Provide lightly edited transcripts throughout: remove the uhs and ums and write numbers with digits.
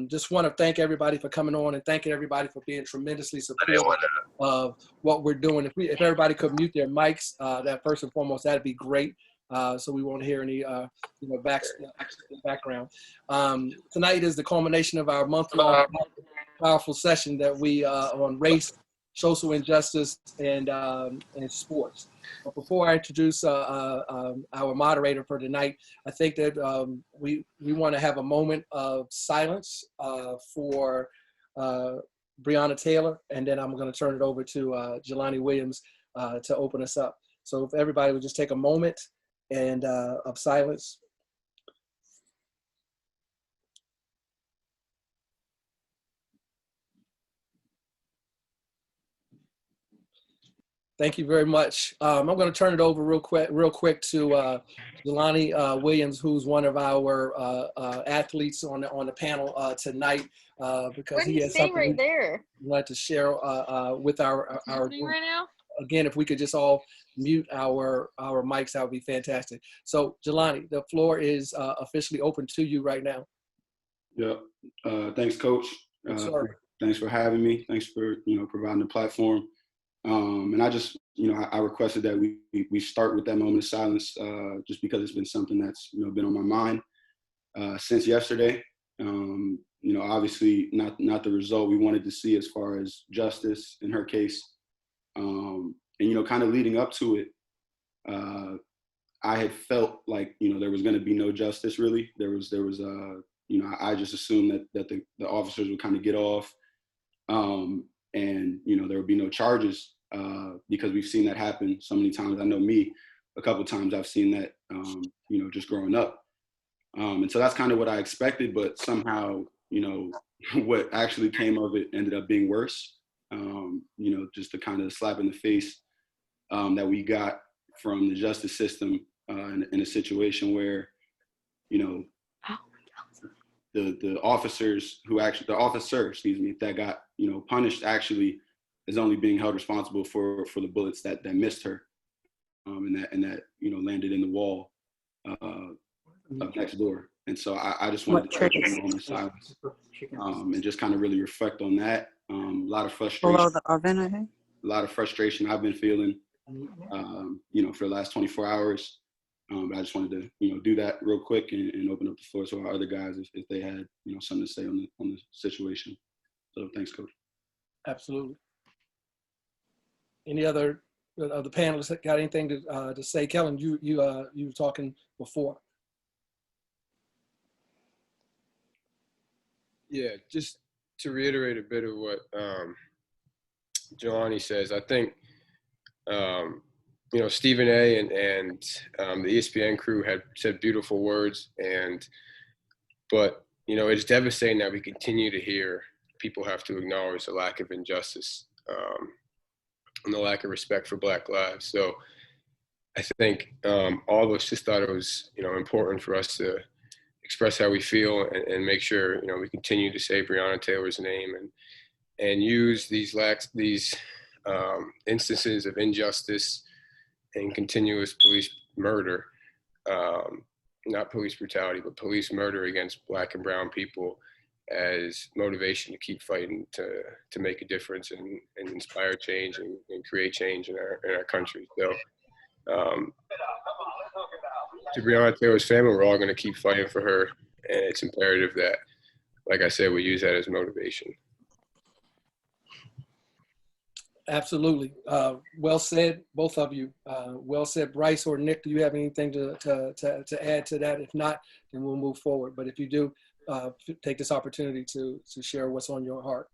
Just want to thank everybody for coming on and thanking everybody for being tremendously supportive of what we're doing. If everybody could mute their mics, that first and foremost, that'd be great. So we won't hear any background. Tonight is the culmination of our month-long powerful session that we on race, social injustice, and sports. But before I introduce our moderator for tonight, I think that we want to have a moment of silence for Breonna Taylor, and then I'm going to turn it over to Jelani Williams to open us up. So if everybody would just take a moment and of silence. Thank you very much. I'm going to turn it over real quick to Jelani Williams, who's one of our athletes on the panel tonight, because he has something right there. We'd like to share with our group. Right now? Again, if we could just all mute our mics, that would be fantastic. So, Jelani, the floor is officially open to you right now. Yeah. Thanks, Coach. Thanks for having me. Thanks for providing the platform. And I just I requested that we start with that moment of silence, just because it's been something that's been on my mind since yesterday. Obviously not the result we wanted to see as far as justice in her case. And kind of leading up to it, I had felt like there was going to be no justice really. There was I just assumed that the officers would kind of get off, and there would be no charges, because we've seen that happen so many times. I know me, a couple of times I've seen that, just growing up. And so that's kind of what I expected, but somehow, what actually came of it ended up being worse. Just the kind of slap in the face that we got from the justice system in a situation where, the officer that got punished actually is only being held responsible for the bullets that missed her, and that landed in the wall up next door. And so I just wanted to take a moment of silence, and just kind of really reflect on that. A lot of frustration. Below the oven, I think. A lot of frustration I've been feeling, for the last 24 hours. But I just wanted to, do that real quick and open up the floor to our other guys if they had, something to say on the situation. So thanks, Coach. Absolutely. Any other of the panelists got anything to say? Kellen, you were talking before. Yeah, just to reiterate a bit of what Jelani says, I think Stephen A. and the ESPN crew had said beautiful words, but it's devastating that we continue to hear people have to acknowledge the lack of injustice and the lack of respect for Black lives. So I think all of us just thought it was important for us to express how we feel and make sure we continue to say Breonna Taylor's name and use these instances of injustice and continuous police murder, not police brutality, but police murder against Black and brown people as motivation to keep fighting to make a difference and inspire change and create change in our country. So to Breonna Taylor's family, we're all going to keep fighting for her, and it's imperative that, like I said, we use that as motivation. Absolutely. Well said, both of you. Well said. Bryce or Nick, do you have anything to add to that? If not, then we'll move forward. But if you do, take this opportunity to share what's on your heart.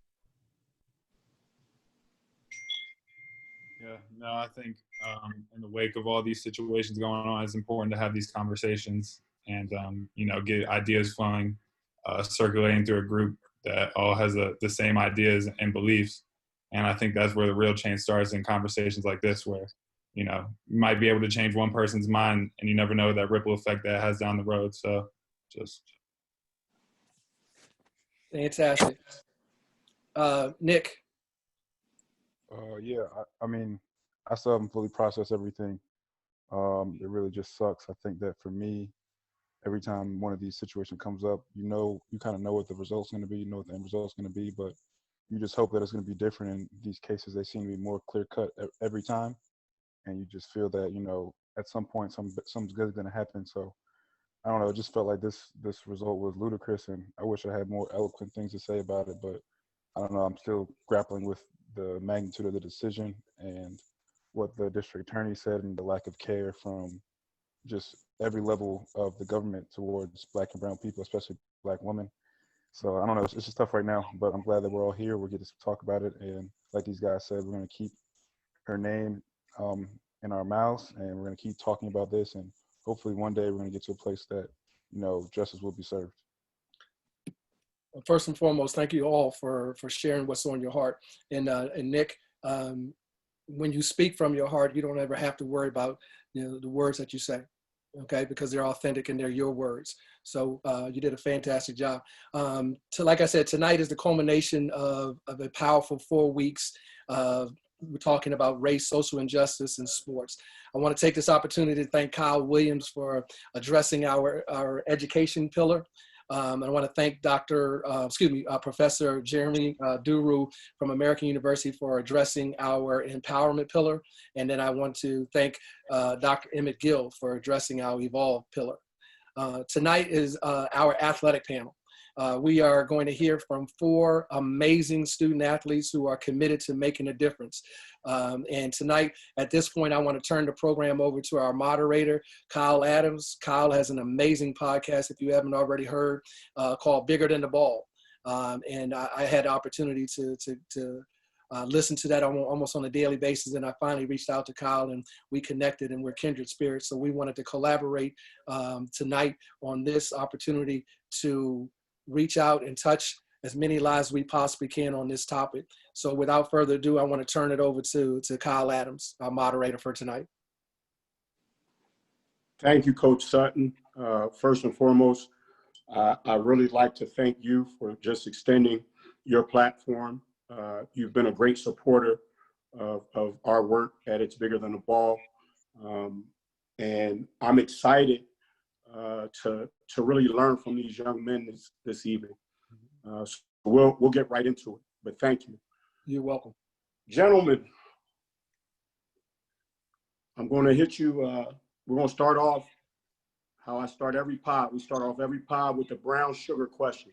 Yeah, no, I think in the wake of all these situations going on, it's important to have these conversations and, get ideas flowing, circulating through a group that all has the same ideas and beliefs. And I think that's where the real change starts, in conversations like this, where, you might be able to change one person's mind, and you never know that ripple effect that has down the road. So just. Fantastic. Nick. Yeah, I mean, I still haven't fully processed everything. It really just sucks. I think that for me, every time one of these situations comes up, you kind of know what the result's going to be, you know what the end result's going to be, but you just hope that it's going to be different. In these cases, they seem to be more clear cut every time, and you just feel that at some point something's good going to happen. So I don't know. It just felt like this result was ludicrous, and I wish I had more eloquent things to say about it. But I don't know. I'm still grappling with the magnitude of the decision and what the district attorney said, and the lack of care from just every level of the government towards Black and brown people, especially Black women. So I don't know. It's just tough right now. But I'm glad that we're all here. We'll get to talk about it, and like these guys said, we're going to keep her name in our mouths, and we're going to keep talking about this, and hopefully one day we're going to get to a place that justice will be served. First and foremost, thank you all for sharing what's on your heart. And Nick, when you speak from your heart, you don't ever have to worry about the words that you say, okay? Because they're authentic and they're your words. So you did a fantastic job. Like I said, tonight is the culmination of a powerful 4 weeks. We're talking about race, social injustice, and sports. I want to take this opportunity to thank Kyle Williams for addressing our education pillar. I want to thank Professor Jeremy Duru from American University for addressing our empowerment pillar. And then I want to thank Dr. Emmett Gill for addressing our evolve pillar. Tonight is our athletic panel. We are going to hear from 4 amazing student athletes who are committed to making a difference. And tonight, at this point, I want to turn the program over to our moderator, Kyle Adams. Kyle has an amazing podcast, if you haven't already heard, called Bigger Than the Ball. And I had the opportunity to listen to that almost on a daily basis. And I finally reached out to Kyle, and we connected, and we're kindred spirits. So we wanted to collaborate tonight on this opportunity to reach out and touch as many lives we possibly can on this topic. So without further ado, I want to turn it over to Kyle Adams, our moderator for tonight. Thank you, Coach Sutton. First and foremost, I really like to thank you for just extending your platform. You've been a great supporter of our work at It's Bigger Than a Ball. And I'm excited to really learn from these young men this evening. So we'll get right into it, but thank you. You're welcome. Gentlemen, I'm going to hit you. We're going to start off how I start every pod. We start off every pod with the brown sugar question.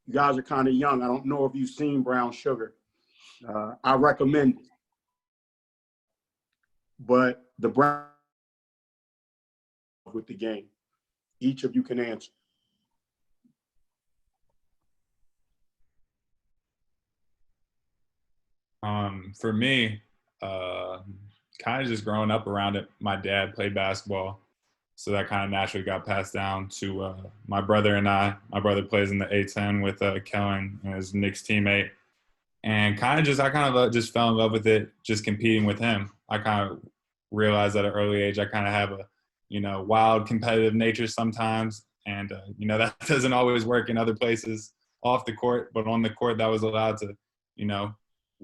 You guys are kind of young. I don't know if you've seen Brown Sugar. I recommend it. But the brown with the game. Each of you can answer. For me, kind of just growing up around it, my dad played basketball. So that kind of naturally got passed down to my brother and I. My brother plays in the A10 with Kellen, as Nick's teammate. And I just fell in love with it, just competing with him. I kind of realized at an early age, I kind of have a, wild competitive nature sometimes. And, that doesn't always work in other places off the court, but on the court that was allowed to,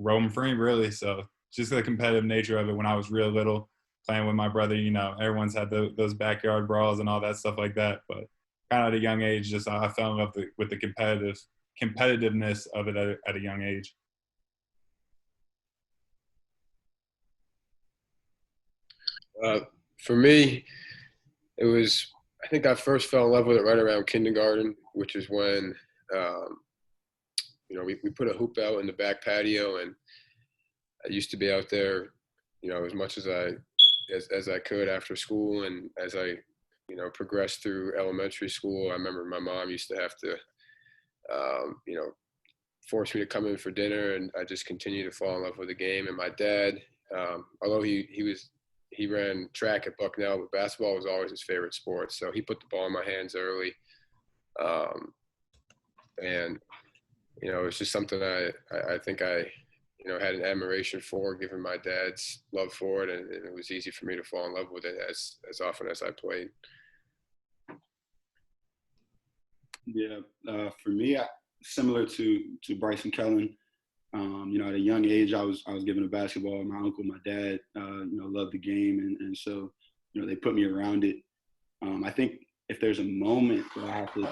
roam free really. So just the competitive nature of it when I was real little, playing with my brother, everyone's had those backyard brawls and all that stuff like that. But kind of at a young age, just I fell in love with the competitiveness of it at a young age. For me, I think I first fell in love with it right around kindergarten, which is when, we put a hoop out in the back patio, and I used to be out there, as much as I could after school. And as I, progressed through elementary school, I remember my mom used to have to, force me to come in for dinner, and I just continued to fall in love with the game. And my dad, although he ran track at Bucknell, but basketball was always his favorite sport. So he put the ball in my hands early. And, it's just something I think I had an admiration for, given my dad's love for it. And it was easy for me to fall in love with it as often as I played. Yeah, for me, similar to Bryce and Kellen, at a young age, I was given a basketball. My uncle, my dad, loved the game, and so they put me around it. I think if there's a moment that I have to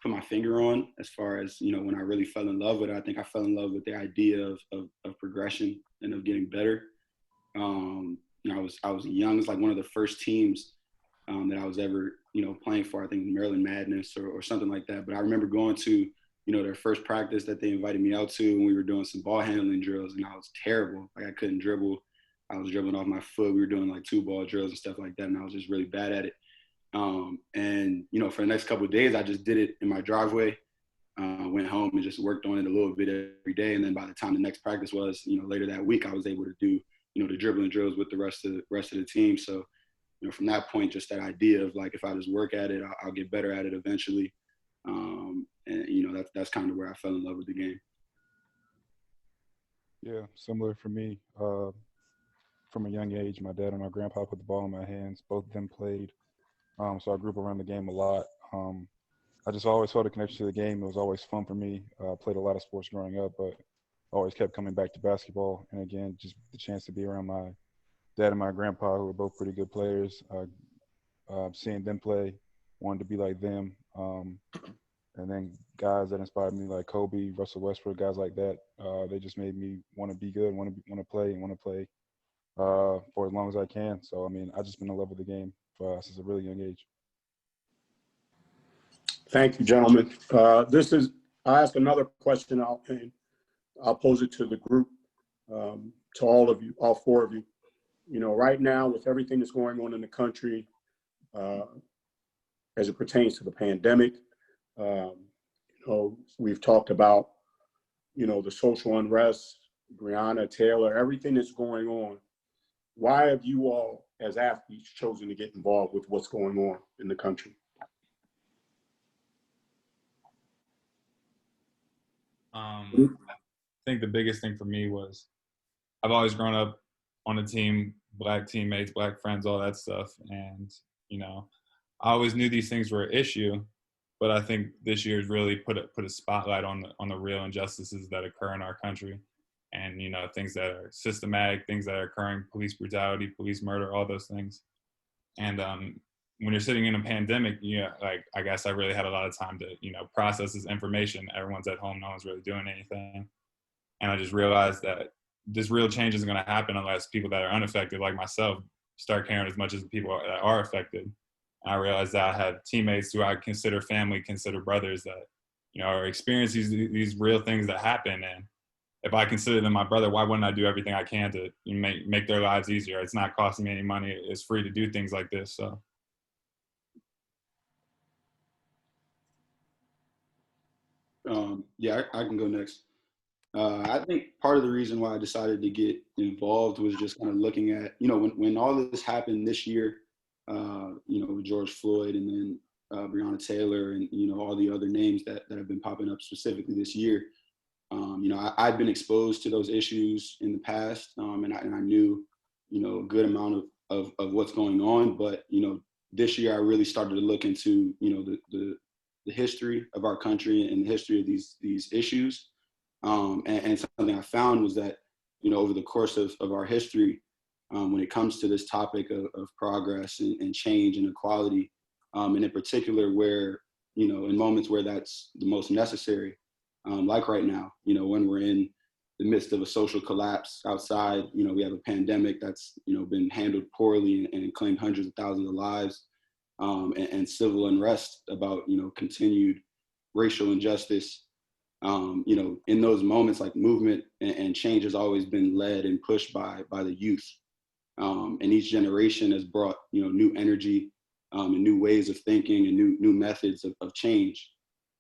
put my finger on, as far as, you know, when I really fell in love with it, I think I fell in love with the idea of progression and of getting better. You know, I was young. It's like one of the first teams that I was ever, you know, playing for. I think Maryland Madness or something like that. But I remember going to, you know, their first practice that they invited me out to, and we were doing some ball handling drills, and I was terrible. Like, I couldn't dribble. I was dribbling off my foot. We were doing like 2-ball drills and stuff like that, and I was just really bad at it. And, you know, for the next couple of days, I just did it in my driveway. Went home and just worked on it a little bit every day. And then by the time the next practice was, you know, later that week, I was able to do, you know, the dribbling drills with the rest of the team. So, you know, from that point, just that idea of like, if I just work at it, I'll get better at it eventually. And, you know, that's kind of where I fell in love with the game. Yeah, similar for me. From a young age, my dad and my grandpa put the ball in my hands. Both of them played. So I grew up around the game a lot. I just always felt a connection to the game. It was always fun for me. Played a lot of sports growing up, but always kept coming back to basketball. And again, just the chance to be around my dad and my grandpa, who were both pretty good players. Seeing them play, wanted to be like them. And then guys that inspired me, like Kobe, Russell Westbrook, guys like that. They just made me want to be good, want to play for as long as I can. So I mean, I just been in love with the game since a really young age. Thank you, gentlemen. I ask another question. I'll pose it to the group, to all of you, all four of you. You know, right now, with everything that's going on in the country, as it pertains to the pandemic, you know, we've talked about, you know, the social unrest, Breonna Taylor, everything that's going on. Why have you all, as athletes, chosen to get involved with what's going on in the country? I think the biggest thing for me was I've always grown up on a team, Black teammates, Black friends, all that stuff. And, you know, I always knew these things were an issue, but I think this year's really put a spotlight on the real injustices that occur in our country. And, you know, things that are systematic, things that are occurring, police brutality, police murder, all those things. And when you're sitting in a pandemic, like, I guess I really had a lot of time to, you know, process this information. Everyone's at home, no one's really doing anything. And I just realized that this real change isn't going to happen unless people that are unaffected, like myself, start caring as much as the people that are affected. And I realized that I have teammates who I consider family, consider brothers, that, you know, are experiencing these real things that happen. And if I consider them my brother, why wouldn't I do everything I can to make their lives easier? It's not costing me any money. It's free to do things like this. So. Yeah, I can go next. I think part of the reason why I decided to get involved was just kind of looking at, you know, when all of this happened this year, you know, with George Floyd and then Breonna Taylor and, you know, all the other names that have been popping up specifically this year. You know, I'd been exposed to those issues in the past, and I knew, you know, a good amount of what's going on. But, you know, this year I really started to look into, you know, the history of our country and the history of these issues. And something I found was that, you know, over the course of our history, when it comes to this topic of progress and change and equality, and in particular where, you know, in moments where that's the most necessary, like right now, you know, when we're in the midst of a social collapse outside, you know, we have a pandemic that's, you know, been handled poorly and claimed hundreds of thousands of lives, and civil unrest about, you know, continued racial injustice. You know, in those moments, like, movement and change has always been led and pushed by the youth. And each generation has brought, you know, new energy, and new ways of thinking and new methods of change.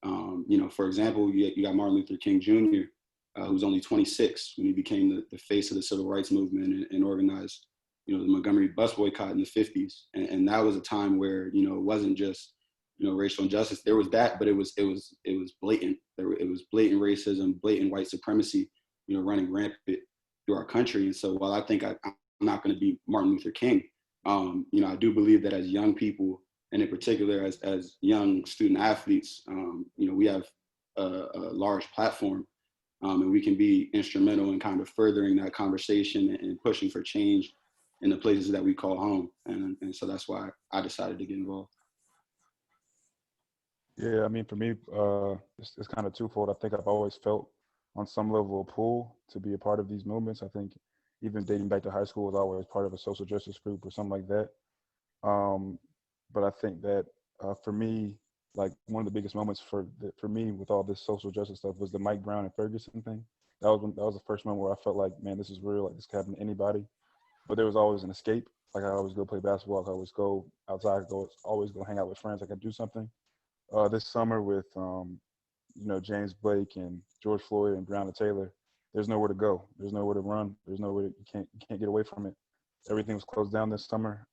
You know, for example, you got Martin Luther King Jr., who was only 26 when he became the face of the civil rights movement and organized, you know, the Montgomery bus boycott in the 50s. And that was a time where, you know, it wasn't just, you know, racial injustice. There was that, but it was blatant. It was blatant racism, blatant white supremacy, you know, running rampant through our country. And so while I think I'm not going to be Martin Luther King, you know, I do believe that as young people, and in particular as young student athletes, you know, we have a large platform, and we can be instrumental in kind of furthering that conversation and pushing for change in the places that we call home. And so that's why I decided to get involved. Yeah, I mean, for me, it's kind of twofold. I think I've always felt on some level a pull to be a part of these movements. I think even dating back to high school, I was always part of a social justice group or something like that. Um, but I think that for me, like one of the biggest moments for me with all this social justice stuff was the Mike Brown and Ferguson thing. That was the first moment where I felt like, man, this is real. Like this could happen to anybody. But there was always an escape. Like I always go play basketball. I always go outside. Always go hang out with friends. I could do something. This summer with James Blake and George Floyd and Breonna Taylor, there's nowhere to go. There's nowhere to run. There's nowhere you can't get away from it. Everything was closed down this summer.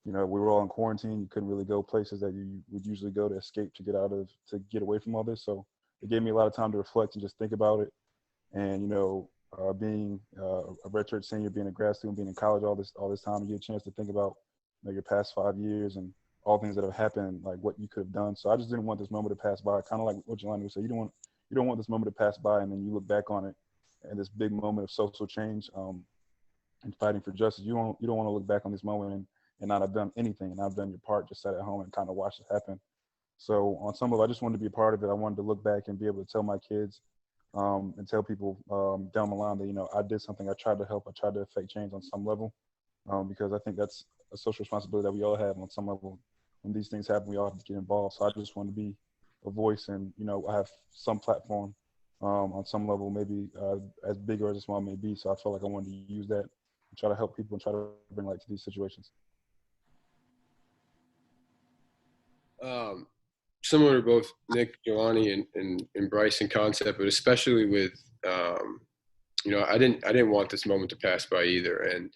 We were all in quarantine. You couldn't really go places that you would usually go to escape to get away from all this. So it gave me a lot of time to reflect and just think about it. And being a redshirt senior, being a grad student, being in college all this time, you get a chance to think about your past 5 years and all things that have happened, like what you could have done. So I just didn't want this moment to pass by. Kind of like what Jelani would say, you don't want this moment to pass by, and then you look back on it and this big moment of social change and fighting for justice. You don't want to look back on this moment and not have done anything, and not done your part, just sat at home and kind of watched it happen. So on some level, I just wanted to be a part of it. I wanted to look back and be able to tell my kids and tell people down the line that, I did something. I tried to help. I tried to affect change on some level because I think that's a social responsibility that we all have on some level. When these things happen, we all have to get involved. So I just want to be a voice, and I have some platform on some level, maybe as big or as small it may be. So I felt like I wanted to use that and try to help people and try to bring light to these situations. Similar to both Nick, Jelani, and Bryce in concept, but especially with, I didn't want this moment to pass by either. And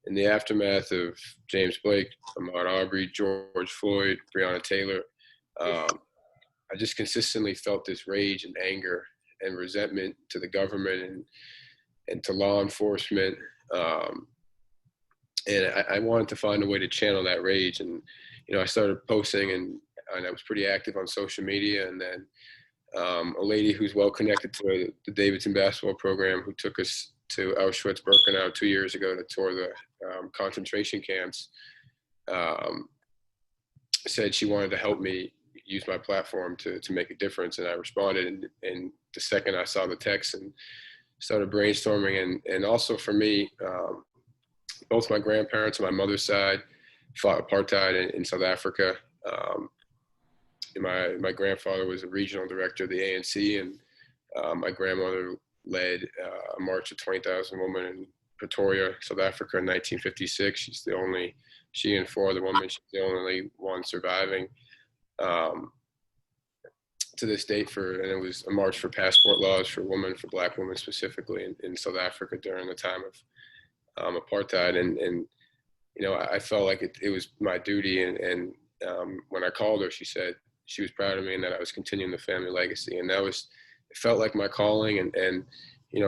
in the aftermath of James Blake, Ahmaud Arbery, George Floyd, Breonna Taylor, I just consistently felt this rage and anger and resentment to the government and to law enforcement. And I wanted to find a way to channel that rage. And, I started posting and I was pretty active on social media. And then a lady who's well connected to the Davidson basketball program, who took us to Auschwitz-Birkenau 2 years ago to tour the concentration camps, said she wanted to help me use my platform to make a difference. And I responded. And the second I saw the text and started brainstorming, and also for me, both my grandparents on my mother's side fought apartheid in South Africa. My grandfather was a regional director of the ANC, and my grandmother led a march of 20,000 women in Pretoria, South Africa in 1956. She and four other women, she's the only one surviving to this date and it was a march for passport laws for women, for Black women specifically in South Africa during the time of apartheid. And I felt like it was my duty. And when I called her, she said she was proud of me and that I was continuing the family legacy. And it felt like my calling. And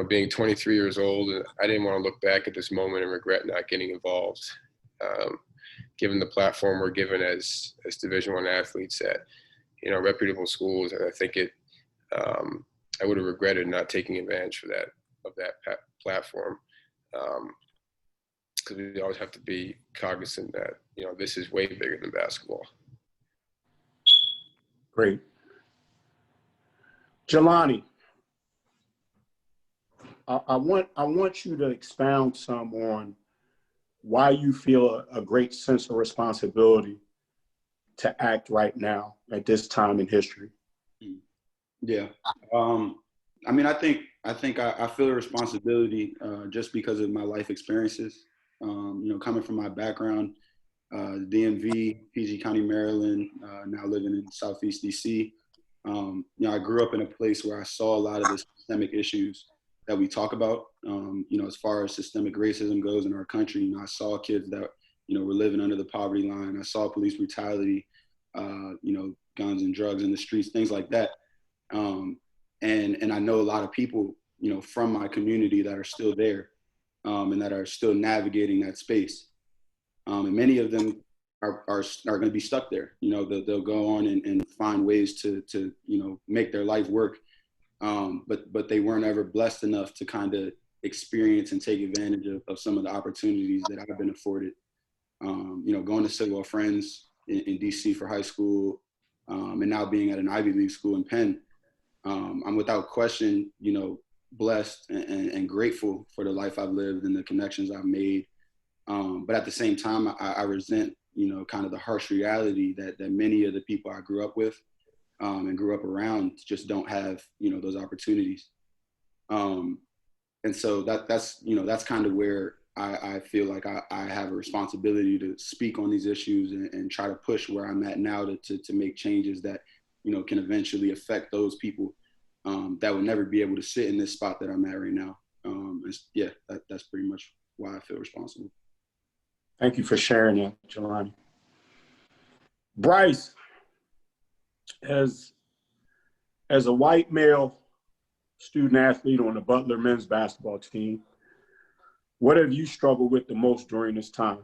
being 23 years old, I didn't want to look back at this moment and regret not getting involved. Given the platform we're given as Division I athletes at, reputable schools, I think I would have regretted not taking advantage of that platform. Because we always have to be cognizant that, this is way bigger than basketball. Great. Jelani, I want you to expound some on why you feel a great sense of responsibility to act right now at this time in history. Yeah. I think I feel a responsibility just because of my life experiences. Coming from my background, DMV, PG County, Maryland, now living in Southeast DC. I grew up in a place where I saw a lot of the systemic issues that we talk about. As far as systemic racism goes in our country, I saw kids that, were living under the poverty line. I saw police brutality, guns and drugs in the streets, things like that. And I know a lot of people, from my community that are still there and that are still navigating that space. And many of them are going to be stuck there. They'll go on and find ways to make their life work. But they weren't ever blessed enough to kind of experience and take advantage of some of the opportunities that I've been afforded. Going to Sidwell Friends in DC for high school, and now being at an Ivy League school in Penn, I'm without question, blessed and grateful for the life I've lived and the connections I've made. But at the same time, I resent, kind of the harsh reality that many of the people I grew up with and grew up around just don't have, those opportunities. And so that's kind of where I feel like I have a responsibility to speak on these issues and try to push where I'm at now to make changes that, can eventually affect those people that will never be able to sit in this spot that I'm at right now. That's pretty much why I feel responsible. Thank you for sharing that, Jelani. Bryce, as a white male student athlete on the Butler men's basketball team, what have you struggled with the most during this time?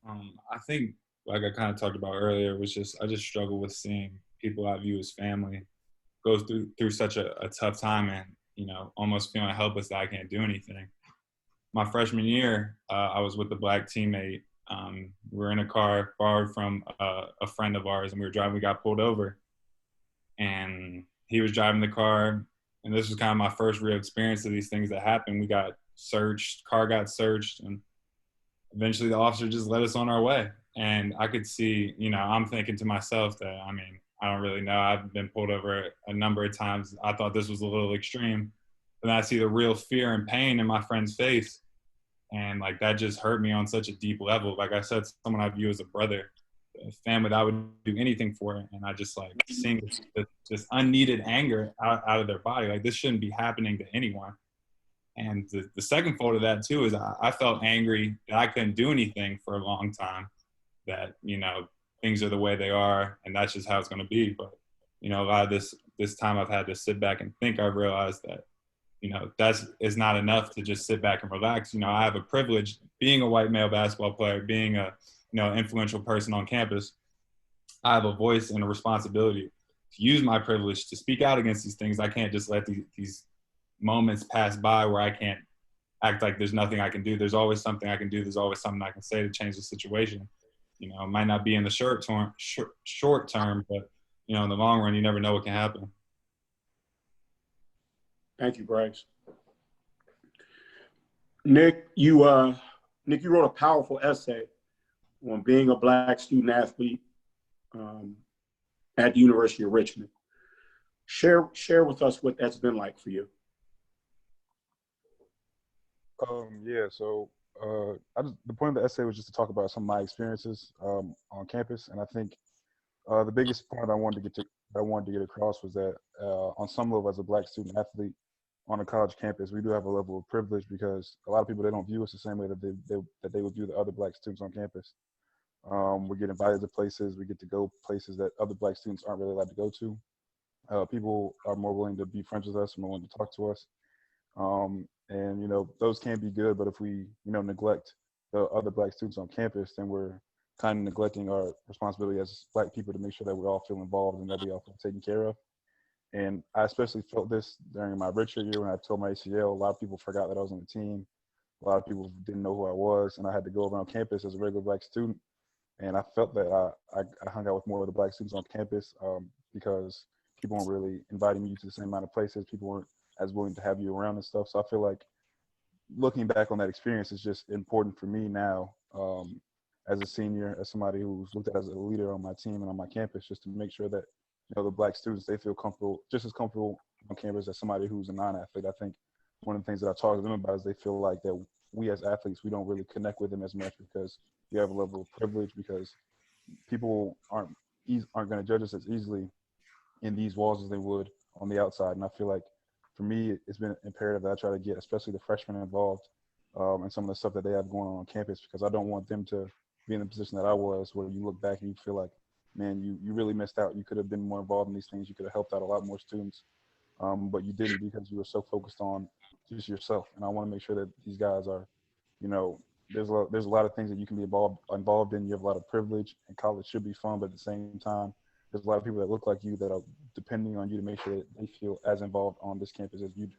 I think, like I kind of talked about earlier, I just struggle with seeing people I view as family go through such a tough time and, almost feeling helpless that I can't do anything. My freshman year, I was with a black teammate. We were in a car borrowed from a friend of ours, and we got pulled over. And he was driving the car, and this was kind of my first real experience of these things that happen. We got searched, car got searched, and eventually the officer just let us on our way. And I could see, I'm thinking to myself that, I don't really know. I've been pulled over a number of times. I thought this was a little extreme. But then I see the real fear and pain in my friend's face. And like, that just hurt me on such a deep level. Like I said, someone I view as a brother, a family that I would do anything for. And I just like seeing this unneeded anger out of their body. Like, this shouldn't be happening to anyone. And the second fold of that too is I felt angry that I couldn't do anything for a long time, that, things are the way they are and that's just how it's going to be. But, a lot of this time I've had to sit back and think, I've realized that, is not enough to just sit back and relax. I have a privilege being a white male basketball player, being a, influential person on campus. I have a voice and a responsibility to use my privilege to speak out against these things. I can't just let these moments pass by where I can't act like there's nothing I can do. There's always something I can do. There's always something I can say to change the situation. It might not be in the short term, but, in the long run, you never know what can happen. Thank you, Bryce. Nick, you wrote a powerful essay on being a Black student athlete at the University of Richmond. Share with us what that's been like for you. So the point of the essay was just to talk about some of my experiences on campus, and I think the biggest point I wanted to get across was that on some level, as a Black student athlete on a college campus, we do have a level of privilege because a lot of people, they don't view us the same way that they would view the other Black students on campus. We get invited to places, we get to go places that other Black students aren't really allowed to go to. People are more willing to be friends with us, more willing to talk to us. And those can be good, but if we neglect the other Black students on campus, then we're kind of neglecting our responsibility as Black people to make sure that we all feel involved and that we all feel taken care of. And I especially felt this during my redshirt year when I tore my ACL. A lot of people forgot that I was on the team. A lot of people didn't know who I was, and I had to go around campus as a regular Black student. And I felt that I hung out with more of the Black students on campus because people weren't really inviting me to the same amount of places. People weren't as willing to have you around and stuff. So I feel like looking back on that experience is just important for me now as a senior, as somebody who's looked at as a leader on my team and on my campus, just to make sure that the Black students, they feel comfortable, just as comfortable on campus as somebody who's a non-athlete. I think one of the things that I talk to them about is they feel like that we as athletes, we don't really connect with them as much because we have a level of privilege, because people aren't going to judge us as easily in these walls as they would on the outside. And I feel like for me, it's been imperative that I try to get especially the freshmen involved in some of the stuff that they have going on campus, because I don't want them to be in the position that I was, where you look back and you feel like, man, you really missed out. You could have been more involved in these things. You could have helped out a lot more students, but you didn't because you were so focused on just yourself. And I want to make sure that these guys are, there's a lot of things that you can be involved in. You have a lot of privilege, and college should be fun, but at the same time, there's a lot of people that look like you that are depending on you to make sure that they feel as involved on this campus as you do.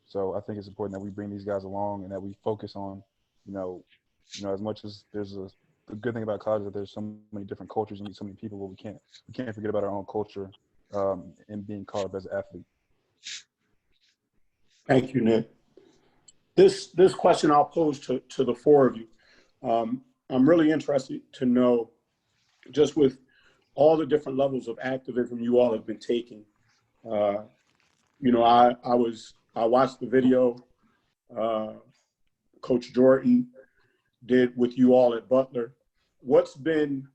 So I think it's important that we bring these guys along and that we focus on, as much as there's a the good thing about college is that there's so many different cultures and so many people, but we can't forget about our own culture in being caught up as an athlete. Thank you, Nick. This question I'll pose to the four of you. I'm really interested to know, just with all the different levels of activism you all have been taking. I watched the video Coach Jordan did with you all at Butler. What's been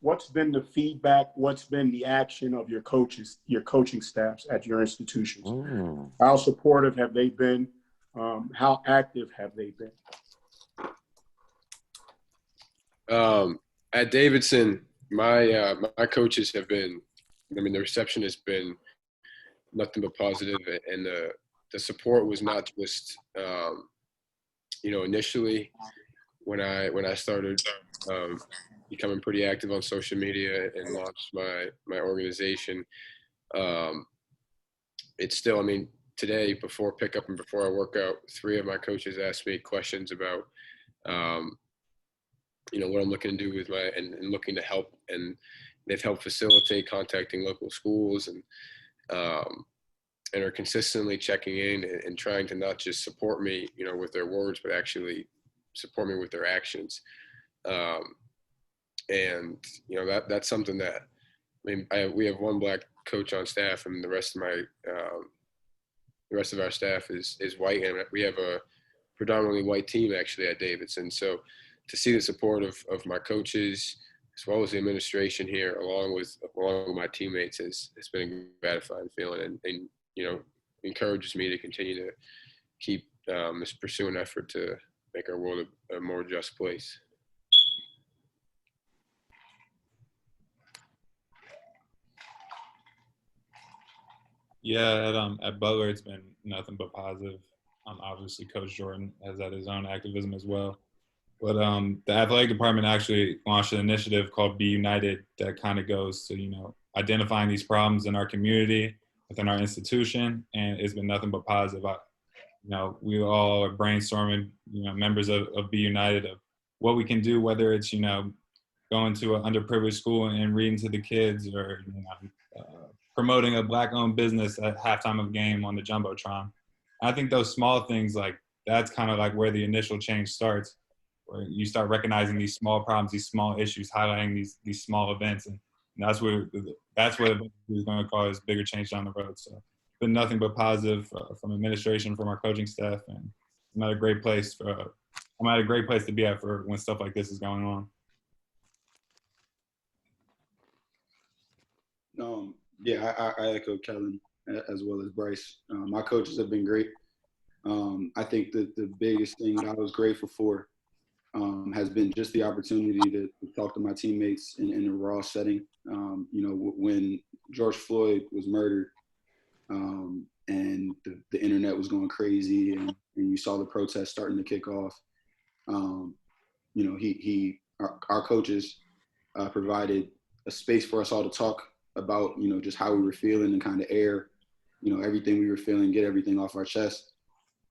the feedback? What's been the action of your coaches, your coaching staffs at your institutions? How supportive have they been? How active have they been? At Davidson, my coaches have been, the reception has been nothing but positive, and the support was not just, initially when I started becoming pretty active on social media and launched my organization. It's still, today, before pickup and before I work out, 3 of my coaches asked me questions about, what I'm looking to do with and looking to help, and they've helped facilitate contacting local schools and are consistently checking in and trying to not just support me, with their words, but actually support me with their actions. That's something that, we have 1 Black coach on staff, and the rest of our staff is white, and we have a predominantly white team actually at Davidson. So to see the support of my coaches as well as the administration here, along with my teammates, has been a gratifying feeling, and encourages me to continue to keep pursuing effort to make our world a more just place. Yeah, at Butler, it's been nothing but positive. Obviously, Coach Jordan has had his own activism as well. But the athletic department actually launched an initiative called Be United that kind of goes to, identifying these problems in our community, within our institution, and it's been nothing but positive. We all are brainstorming, members of Be United, of what we can do, whether it's, going to an underprivileged school and reading to the kids, or promoting a Black-owned business at halftime of a game on the Jumbotron. I think those small things, that's kind of like where the initial change starts, where you start recognizing these small problems, these small issues, highlighting these small events, and that's what is going to cause bigger change down the road. So it's been nothing but positive from administration, from our coaching staff, and I'm at a great place to be at for when stuff like this is going on. I echo Kellen as well as Bryce. My coaches have been great. I think that the biggest thing that I was grateful for has been just the opportunity to talk to my teammates in a raw setting. When George Floyd was murdered, and the internet was going crazy, and you saw the protests starting to kick off, our coaches provided a space for us all to talk about, just how we were feeling and kind of air, everything we were feeling, get everything off our chest.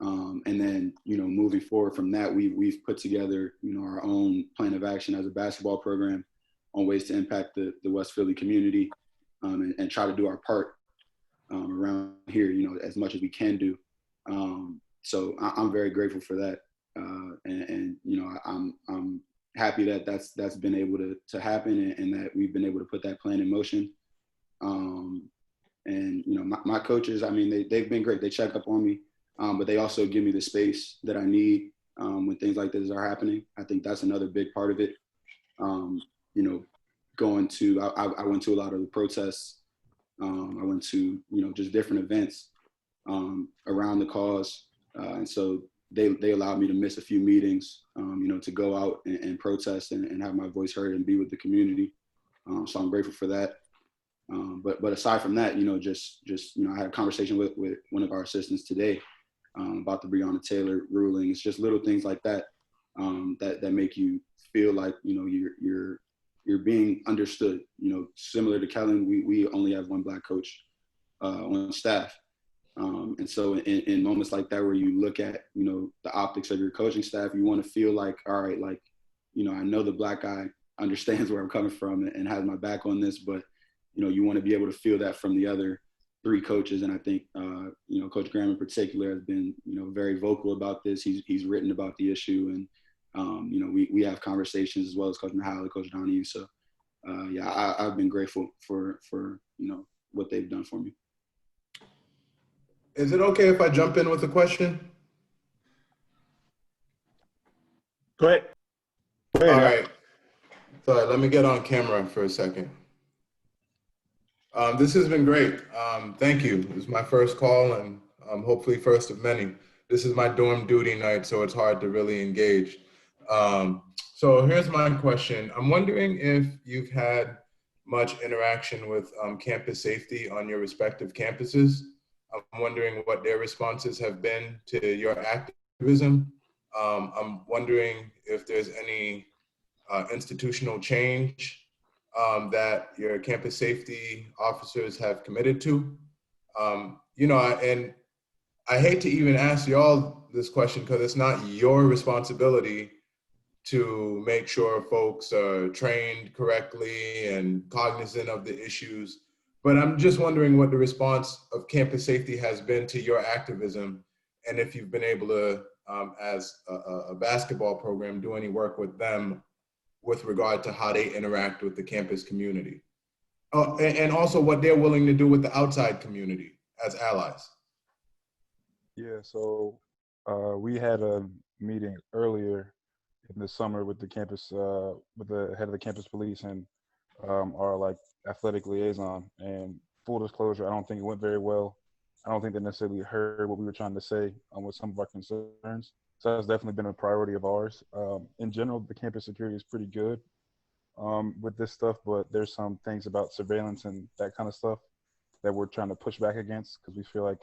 And then, moving forward from that, we've put together, our own plan of action as a basketball program on ways to impact the West Philly community, and try to do our part around here, as much as we can do. So I'm very grateful for that. I'm happy that that's been able to happen, and that we've been able to put that plan in motion. My coaches, they've been great. They check up on me. But they also give me the space that I need when things like this are happening. I think that's another big part of it. I went to a lot of the protests. I went to, just different events around the cause. And so they allowed me to miss a few meetings, to go out and protest and have my voice heard and be with the community. So I'm grateful for that. But aside from that, I had a conversation with one of our assistants today about the Breonna Taylor ruling. It's just little things like that that make you feel like you're being understood. Similar to Kellen, we only have 1 Black coach on staff, and so in moments like that where you look at the optics of your coaching staff, you want to feel like, all right, I know the black guy understands where I'm coming from and has my back on this, but, you want to be able to feel that from the other three coaches. And I think, Coach Graham in particular has been, very vocal about this. He's written about the issue, and, we have conversations as well as Coach Mahal, Coach Donnie. So, I've been grateful for what they've done for me. Is it okay if I jump in with a question? Go ahead. Go ahead. All right. Sorry, let me get on camera for a second. This has been great. Thank you. This is my first call, and hopefully first of many. This is my dorm duty night, so it's hard to really engage. So here's my question. I'm wondering if you've had much interaction with campus safety on your respective campuses. I'm wondering what their responses have been to your activism. I'm wondering if there's any institutional change that your campus safety officers have committed to. And I hate to even ask y'all this question because it's not your responsibility to make sure folks are trained correctly and cognizant of the issues. But I'm just wondering what the response of campus safety has been to your activism, and if you've been able to, as a basketball program, do any work with them with regard to how they interact with the campus community. And also what they're willing to do with the outside community as allies. Yeah, so we had a meeting earlier in the summer with the campus, with the head of the campus police and our athletic liaison. And full disclosure, I don't think it went very well. I don't think they necessarily heard what we were trying to say with some of our concerns. So that's definitely been a priority of ours. In general, the campus security is pretty good with this stuff, but there's some things about surveillance and that kind of stuff that we're trying to push back against, because we feel like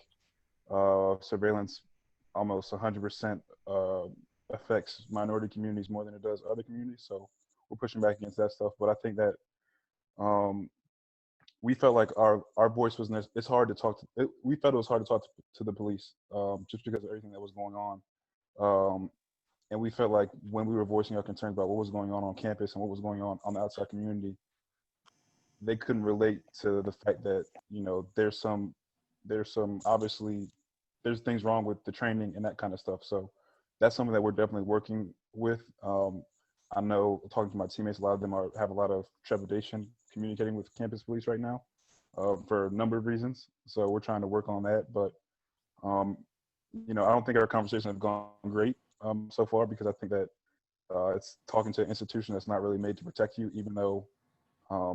surveillance almost 100% affects minority communities more than it does other communities. So we're pushing back against that stuff. But I think that we felt like our voice was, it's hard to talk to, we felt it was hard to talk to the police just because of everything that was going on. And we felt like when we were voicing our concerns about what was going on campus and what was going on the outside community, they couldn't relate to the fact that, there's some obviously there's things wrong with the training and that kind of stuff. So that's something that we're definitely working with. I know, talking to my teammates, a lot of them have a lot of trepidation communicating with campus police right now for a number of reasons. So we're trying to work on that. But, I don't think our conversations have gone great so far, because I think that it's talking to an institution that's not really made to protect you, even though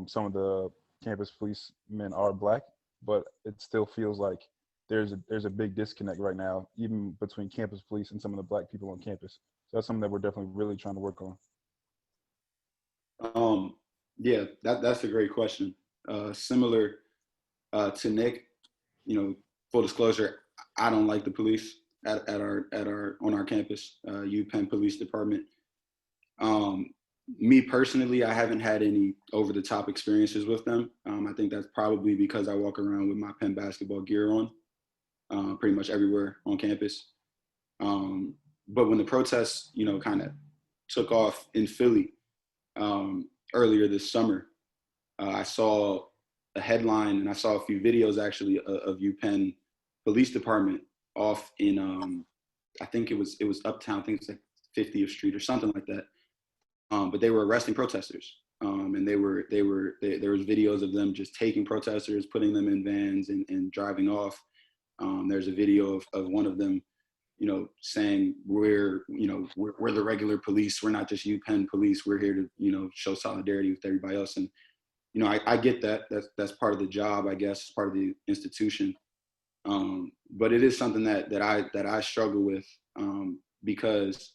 some of the campus policemen are Black, but it still feels like there's a big disconnect right now, even between campus police and some of the Black people on campus. So that's something that we're definitely really trying to work on. Yeah, that's a great question. Similar to Nick, full disclosure, I don't like the police on our campus, UPenn Police Department. Me personally, I haven't had any over-the-top experiences with them. I think that's probably because I walk around with my Penn basketball gear on pretty much everywhere on campus. But when the protests, kind of took off in Philly earlier this summer, I saw a headline and I saw a few videos actually of UPenn Police Department off in, I think it was uptown, I think it's like 50th Street or something like that. But they were arresting protesters, and there was videos of them just taking protesters, putting them in vans and driving off. There's a video of one of them, saying we're the regular police. We're not just UPenn police. We're here to, show solidarity with everybody else. And, I get that. That's part of the job, I guess, part of the institution. But it is something that I struggle with because,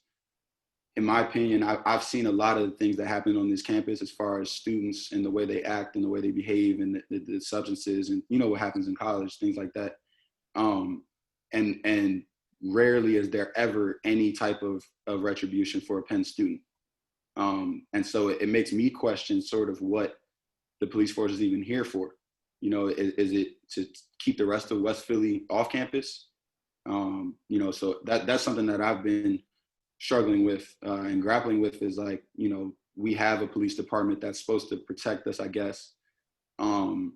in my opinion, I've seen a lot of the things that happen on this campus as far as students and the way they act and the way they behave and the substances and what happens in college, things like that. And rarely is there ever any type of retribution for a Penn student. And so it makes me question sort of what the police force is even here for. Is it to keep the rest of West Philly off campus? So that's something that I've been struggling with and grappling with is like, you know, we have a police department that's supposed to protect us, I guess, and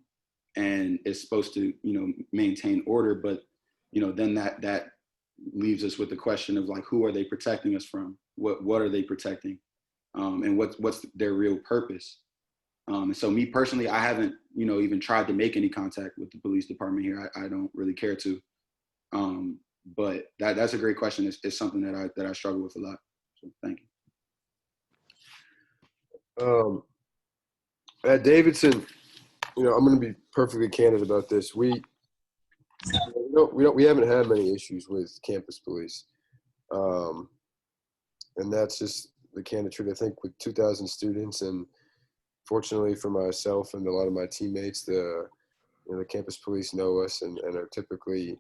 it's supposed to, you know, maintain order, but, you know, then that leaves us with the question of like, who are they protecting us from? What are they protecting? And what's their real purpose? And so me personally, I haven't, you know, even tried to make any contact with the police department here. I don't really care to. But that's a great question. It's something that I struggle with a lot. So thank you. At Davidson, you know, I'm going to be perfectly candid about this. We haven't had many issues with campus police, and that's just the candid truth. I think with 2,000 students, and fortunately for myself and a lot of my teammates, the campus police know us and are typically,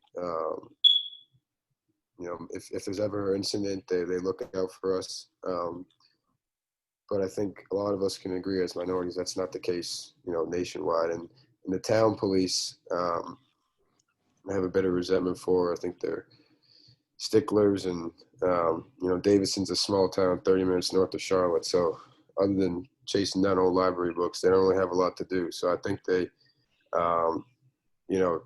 you know, if there's ever an incident, they look out for us. But I think a lot of us can agree as minorities that's not the case, you know, nationwide. And the town police, I have a bit of resentment for. I think they're sticklers, and you know, Davidson's a small town, 30 minutes north of Charlotte. So other than chasing down old library books, they don't really have a lot to do. So I think they, you know,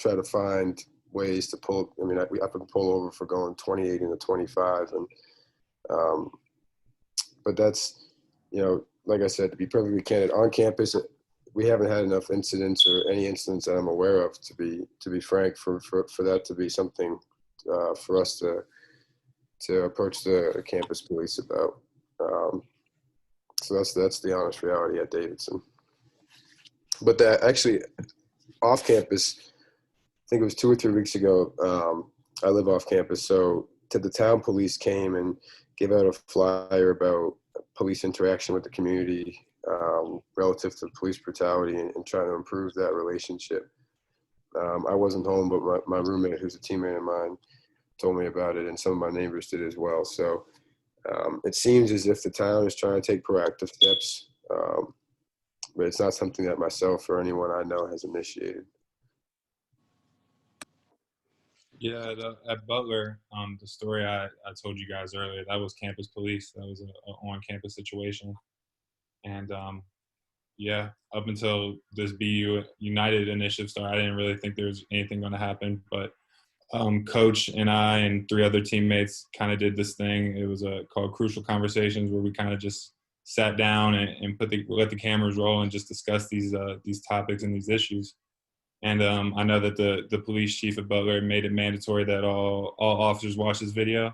try to find ways to pull. I mean, I can pull over for going 28 into 25, and but that's, you know, like I said, to be perfectly candid, on campus, we haven't had enough incidents or any incidents that I'm aware of, to be frank, for that to be something for us to approach the campus police about. So that's the honest reality at Davidson. But that actually, off campus, I think it was 2 or 3 weeks ago. I live off campus, so the town police came and gave out a flyer about police interaction with the community relative to police brutality and trying to improve that relationship. I wasn't home, but my roommate, who's a teammate of mine, told me about it, and some of my neighbors did as well. So it seems as if the town is trying to take proactive steps, but it's not something that myself or anyone I know has initiated. Yeah, at Butler, the story I told you guys earlier, that was campus police. That was an on-campus situation. And yeah, up until this BU United initiative started, I didn't really think there was anything going to happen. But Coach and I and 3 other teammates kind of did this thing. It was called Crucial Conversations, where we kind of just sat down and let the cameras roll and just discuss these topics and these issues. And I know that the police chief at Butler made it mandatory that all officers watch this video.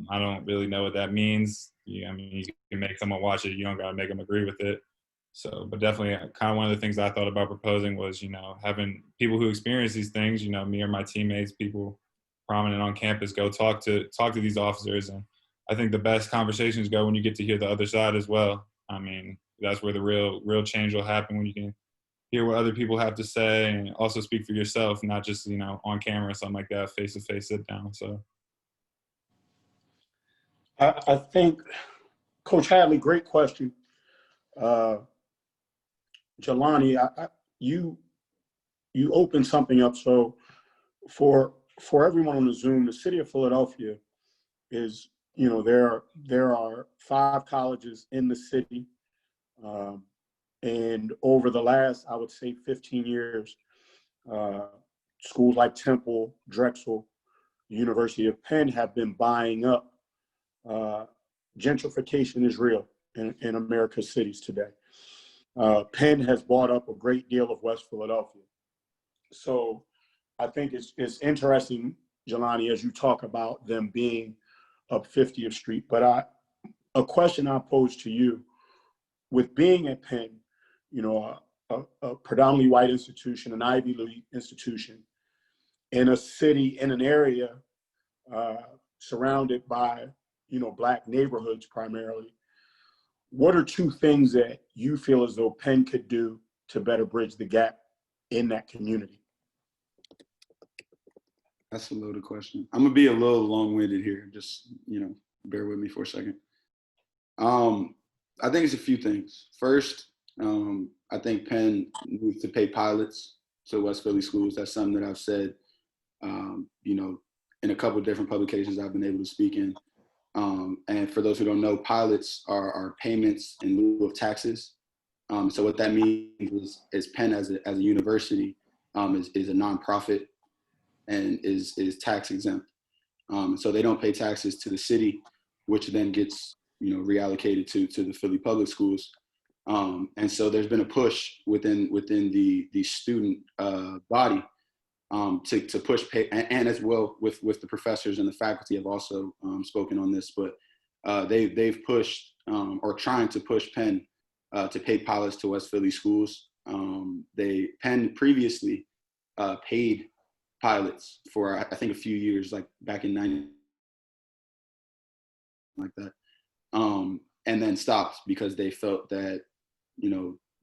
I don't really know what that means. Yeah, I mean, you can make someone watch it. You don't got to make them agree with it. So, but definitely kind of one of the things I thought about proposing was, you know, having people who experience these things, you know, me or my teammates, people prominent on campus, go talk to these officers. And I think the best conversations go when you get to hear the other side as well. I mean, that's where the real change will happen, when you can hear what other people have to say and also speak for yourself, not just, you know, on camera or something like that, face-to-face sit down. So I think, Coach Hadley, great question. Jelani, you opened something up. So for everyone on the Zoom, the city of Philadelphia is, you know, there are 5 colleges in the city. And over the last, I would say 15 years, schools like Temple, Drexel, University of Penn have been buying up. Gentrification is real in America's cities today. Penn has bought up a great deal of West Philadelphia. So I think it's interesting, Jelani, as you talk about them being up 50th Street. But a question I pose to you, with being at Penn, you know, a predominantly white institution, an Ivy League institution, in a city, in an area surrounded by, you know, Black neighborhoods primarily, what are 2 things that you feel as though Penn could do to better bridge the gap in that community? That's a loaded question. I'm gonna be a little long-winded here. Just, you know, bear with me for a second. I think it's a few things. First, I think Penn needs to pay pilots to West Philly schools. That's something that I've said, you know, in a couple of different publications I've been able to speak in. And for those who don't know, pilots are payments in lieu of taxes. So what that means is Penn as a university is a nonprofit and is tax exempt. So they don't pay taxes to the city, which then gets reallocated to the Philly public schools. And so there's been a push within the student body to push pay, and as well with the professors and the faculty have also spoken on this, but they've pushed or trying to push Penn to pay pilots to West Philly schools. Penn previously paid pilots for I think a few years, like back in 90, like that, and then stopped because they felt that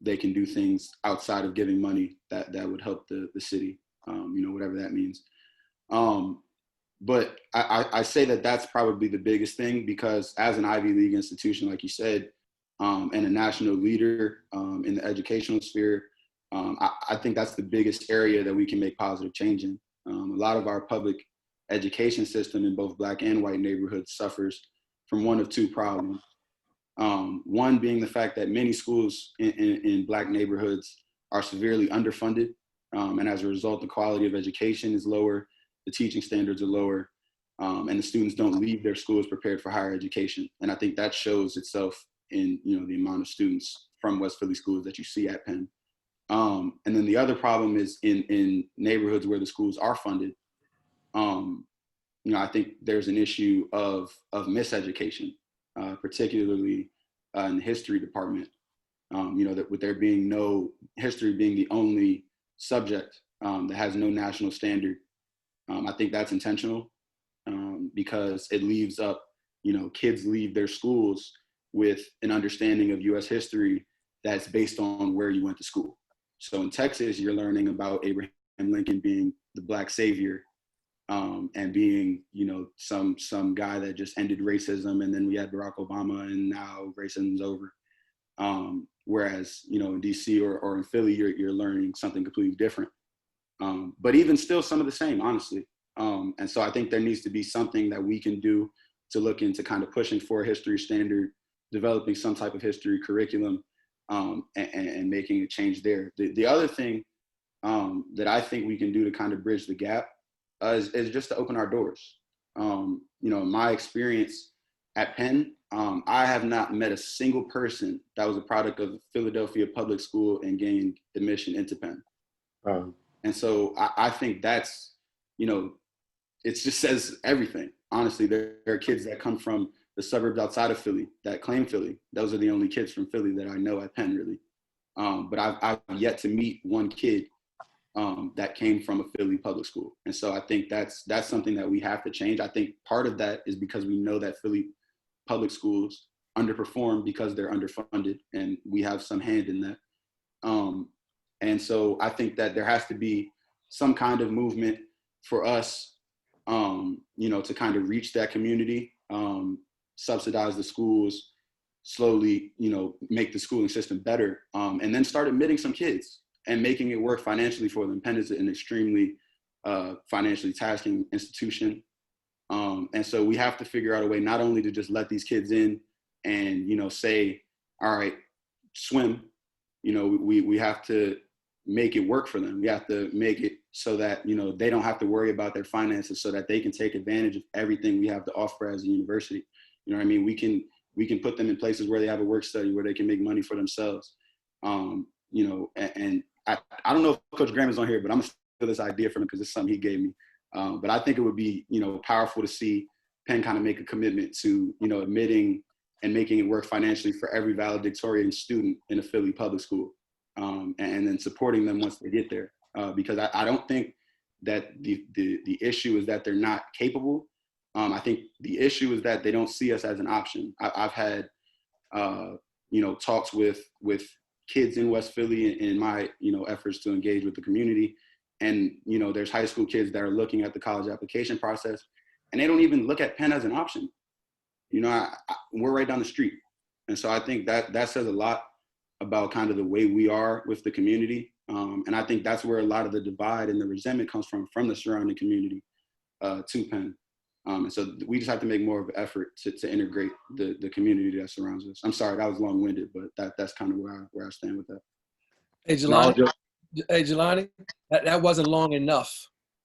they can do things outside of giving money that would help the city, whatever that means. But I say that that's probably the biggest thing, because as an Ivy League institution, like you said, and a national leader in the educational sphere, I think that's the biggest area that we can make positive change in. A lot of our public education system in both Black and white neighborhoods suffers from one of two problems. One being the fact that many schools in Black neighborhoods are severely underfunded. And as a result, the quality of education is lower, the teaching standards are lower, and the students don't leave their schools prepared for higher education. And I think that shows itself in the amount of students from West Philly schools that you see at Penn. And then the other problem is in neighborhoods where the schools are funded. I think there's an issue of miseducation, particularly in the history department. That with there being history being the only subject that has no national standard, I think that's intentional, because it leaves up, kids leave their schools with an understanding of U.S. history that's based on where you went to school. So in Texas, you're learning about Abraham Lincoln being the Black savior, and being, some guy that just ended racism, and then we had Barack Obama, and now racism's over. Whereas, in DC or in Philly, you're learning something completely different. But even still, some of the same, honestly. And so I think there needs to be something that we can do to look into kind of pushing for a history standard, developing some type of history curriculum, and making a change there. The other thing that I think we can do to kind of bridge the gap is just to open our doors. In my experience at Penn, I have not met a single person that was a product of Philadelphia public school and gained admission into Penn. And so I think that's, it just says everything. Honestly, there are kids that come from the suburbs outside of Philly that claim Philly. Those are the only kids from Philly that I know at Penn, really. But I've yet to meet one kid that came from a Philly public school. And so I think that's something that we have to change. I think part of that is because we know that Philly public schools underperform because they're underfunded, and we have some hand in that. And so I think that there has to be some kind of movement for us, to kind of reach that community, subsidize the schools, slowly, make the schooling system better, and then start admitting some kids and making it work financially for them. Penn is an extremely financially tasking institution. And so we have to figure out a way not only to just let these kids in and, say, all right, swim, we have to make it work for them. We have to make it so that, they don't have to worry about their finances, so that they can take advantage of everything we have to offer as a university. You know what I mean? We can put them in places where they have a work study, where they can make money for themselves. And I don't know if Coach Graham is on here, but I'm gonna steal this idea from him because it's something he gave me. But I think it would be, powerful to see Penn kind of make a commitment to, admitting and making it work financially for every valedictorian student in a Philly public school, and then supporting them once they get there. Because I don't think that the issue is that they're not capable. I think the issue is that they don't see us as an option. I've had, talks with kids in West Philly in my, efforts to engage with the community. And, there's high school kids that are looking at the college application process, and they don't even look at Penn as an option. We're right down the street. And so I think that says a lot about kind of the way we are with the community. And I think that's where a lot of the divide and the resentment comes from the surrounding community to Penn. And so we just have to make more of an effort to integrate the community that surrounds us. I'm sorry, that was long-winded, but that's kind of where I stand with that. Hey, Jelani, that wasn't long enough.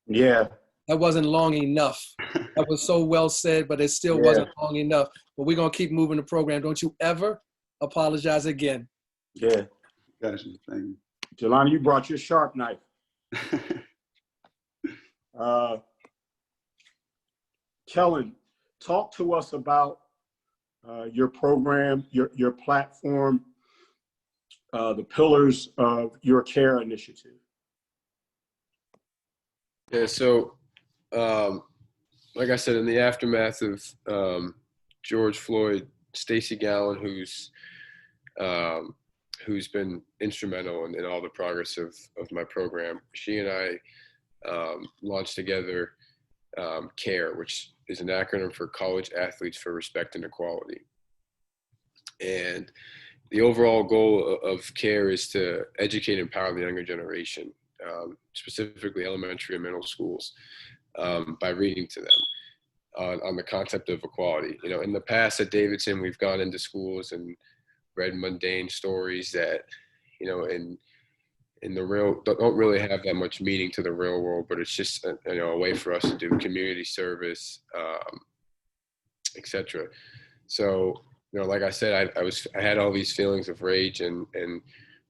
Yeah. That wasn't long enough. That was so well said, but it still wasn't long enough. But we're going to keep moving the program. Don't you ever apologize again. Yeah. Gotcha. Thank you. Jelani, you brought your sharp knife. Kellen, talk to us about your program, your platform, the pillars of your CARE initiative. Yeah, so like I said, in the aftermath of George Floyd, Stacey Gallen, who's been instrumental in all the progress of my program, she and I launched together CARE, which is an acronym for College Athletes for Respect and Equality. And the overall goal of CARE is to educate and empower the younger generation, specifically elementary and middle schools, by reading to them on the concept of equality. You know, in the past at Davidson, we've gone into schools and read mundane stories that, you know, in the real don't really have that much meaning to the real world, but it's just a way for us to do community service, etc. So, you know, like I said, I had all these feelings of rage and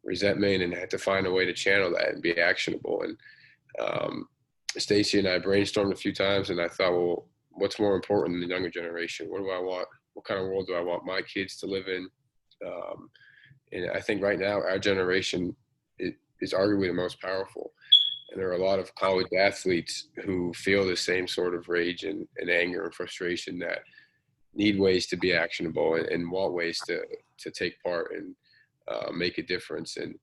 resentment, and had to find a way to channel that and be actionable. And Stacey and I brainstormed a few times, and I thought, well, what's more important than the younger generation? What do I want? What kind of world do I want my kids to live in? And I think right now our generation is arguably the most powerful. And there are a lot of college athletes who feel the same sort of rage and anger and frustration, that need ways to be actionable and want ways to take part and make a difference. And,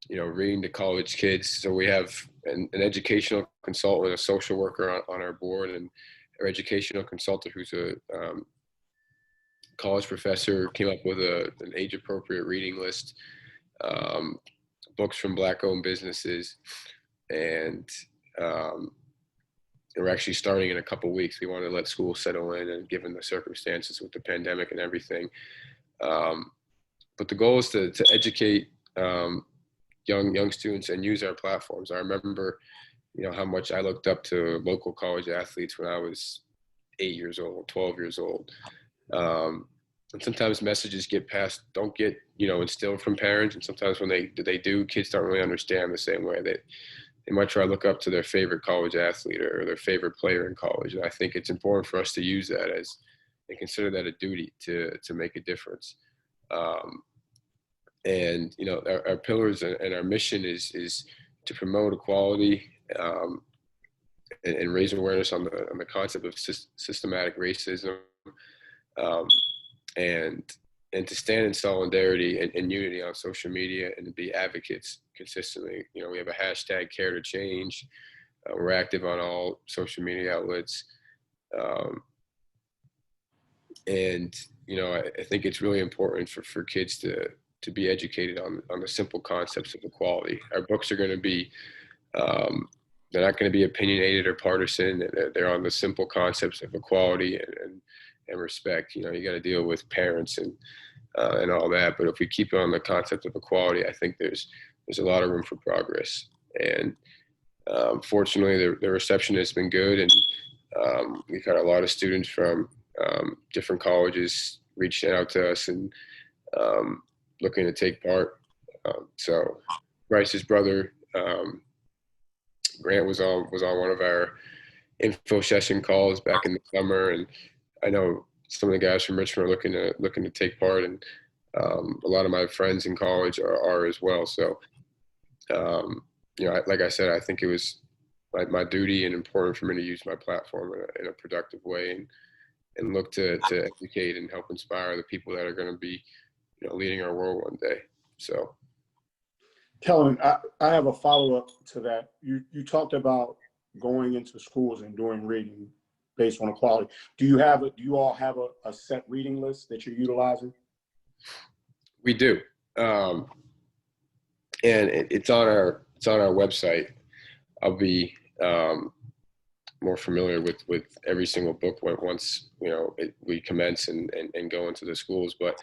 you know, reading to college kids. So we have an educational consultant, a social worker on our board, and our educational consultant who's a college professor came up with an age-appropriate reading list, books from Black-owned businesses, and we're actually starting in a couple of weeks. We want to let schools settle in, and given the circumstances with the pandemic and everything. But the goal is to educate young students and use our platforms. I remember, you know, how much I looked up to local college athletes when I was 8 years old, 12 years old. And sometimes messages don't get, you know, instilled from parents. And sometimes when they do, kids don't really understand the same way. They might try to look up to their favorite college athlete or their favorite player in college. And I think it's important for us to use that and consider that a duty to make a difference. And, you know, our pillars and our mission is to promote equality and raise awareness on the concept of systematic racism, and to stand in solidarity and unity on social media and to be advocates consistently. You know, we have a hashtag Care to Change. We're active on all social media outlets. And, you know, I think it's really important for kids to be educated on the simple concepts of equality. Our books are going to be, they're not going to be opinionated or partisan. They're on the simple concepts of equality and respect. You know, you got to deal with parents and all that. But if we keep it on the concept of equality, I think there's a lot of room for progress. And fortunately, the reception has been good, and we've had a lot of students from different colleges reaching out to us and looking to take part. So Bryce's brother, Grant, was on one of our info session calls back in the summer, and I know some of the guys from Richmond are looking to take part, and a lot of my friends in college are as well. So, you know, like I said, I think it was my duty and important for me to use my platform in a productive way and look to educate and help inspire the people that are going to be, you know, leading our world one day. So, Kellen, I have a follow-up to that. You talked about going into schools and doing reading based on equality. Do you all have a set reading list that you're utilizing? We do, and it's on our website. I'll be more familiar with every single book once we commence and go into the schools. But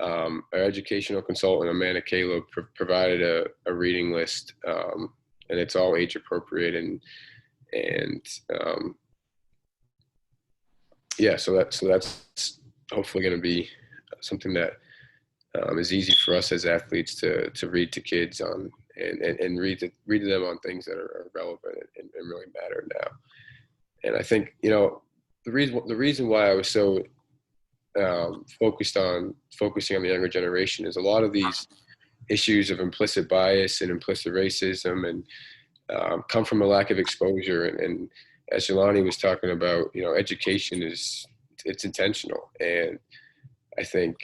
our educational consultant Amanda Caleb provided a reading list, and it's all age appropriate and yeah, so that's hopefully going to be something that is easy for us as athletes to read to kids on and read to them on things that are relevant and really matter now. And I think the reason why I was so focusing on the younger generation is a lot of these issues of implicit bias and implicit racism and come from a lack of exposure. And as Jelani was talking about, education it's intentional. And I think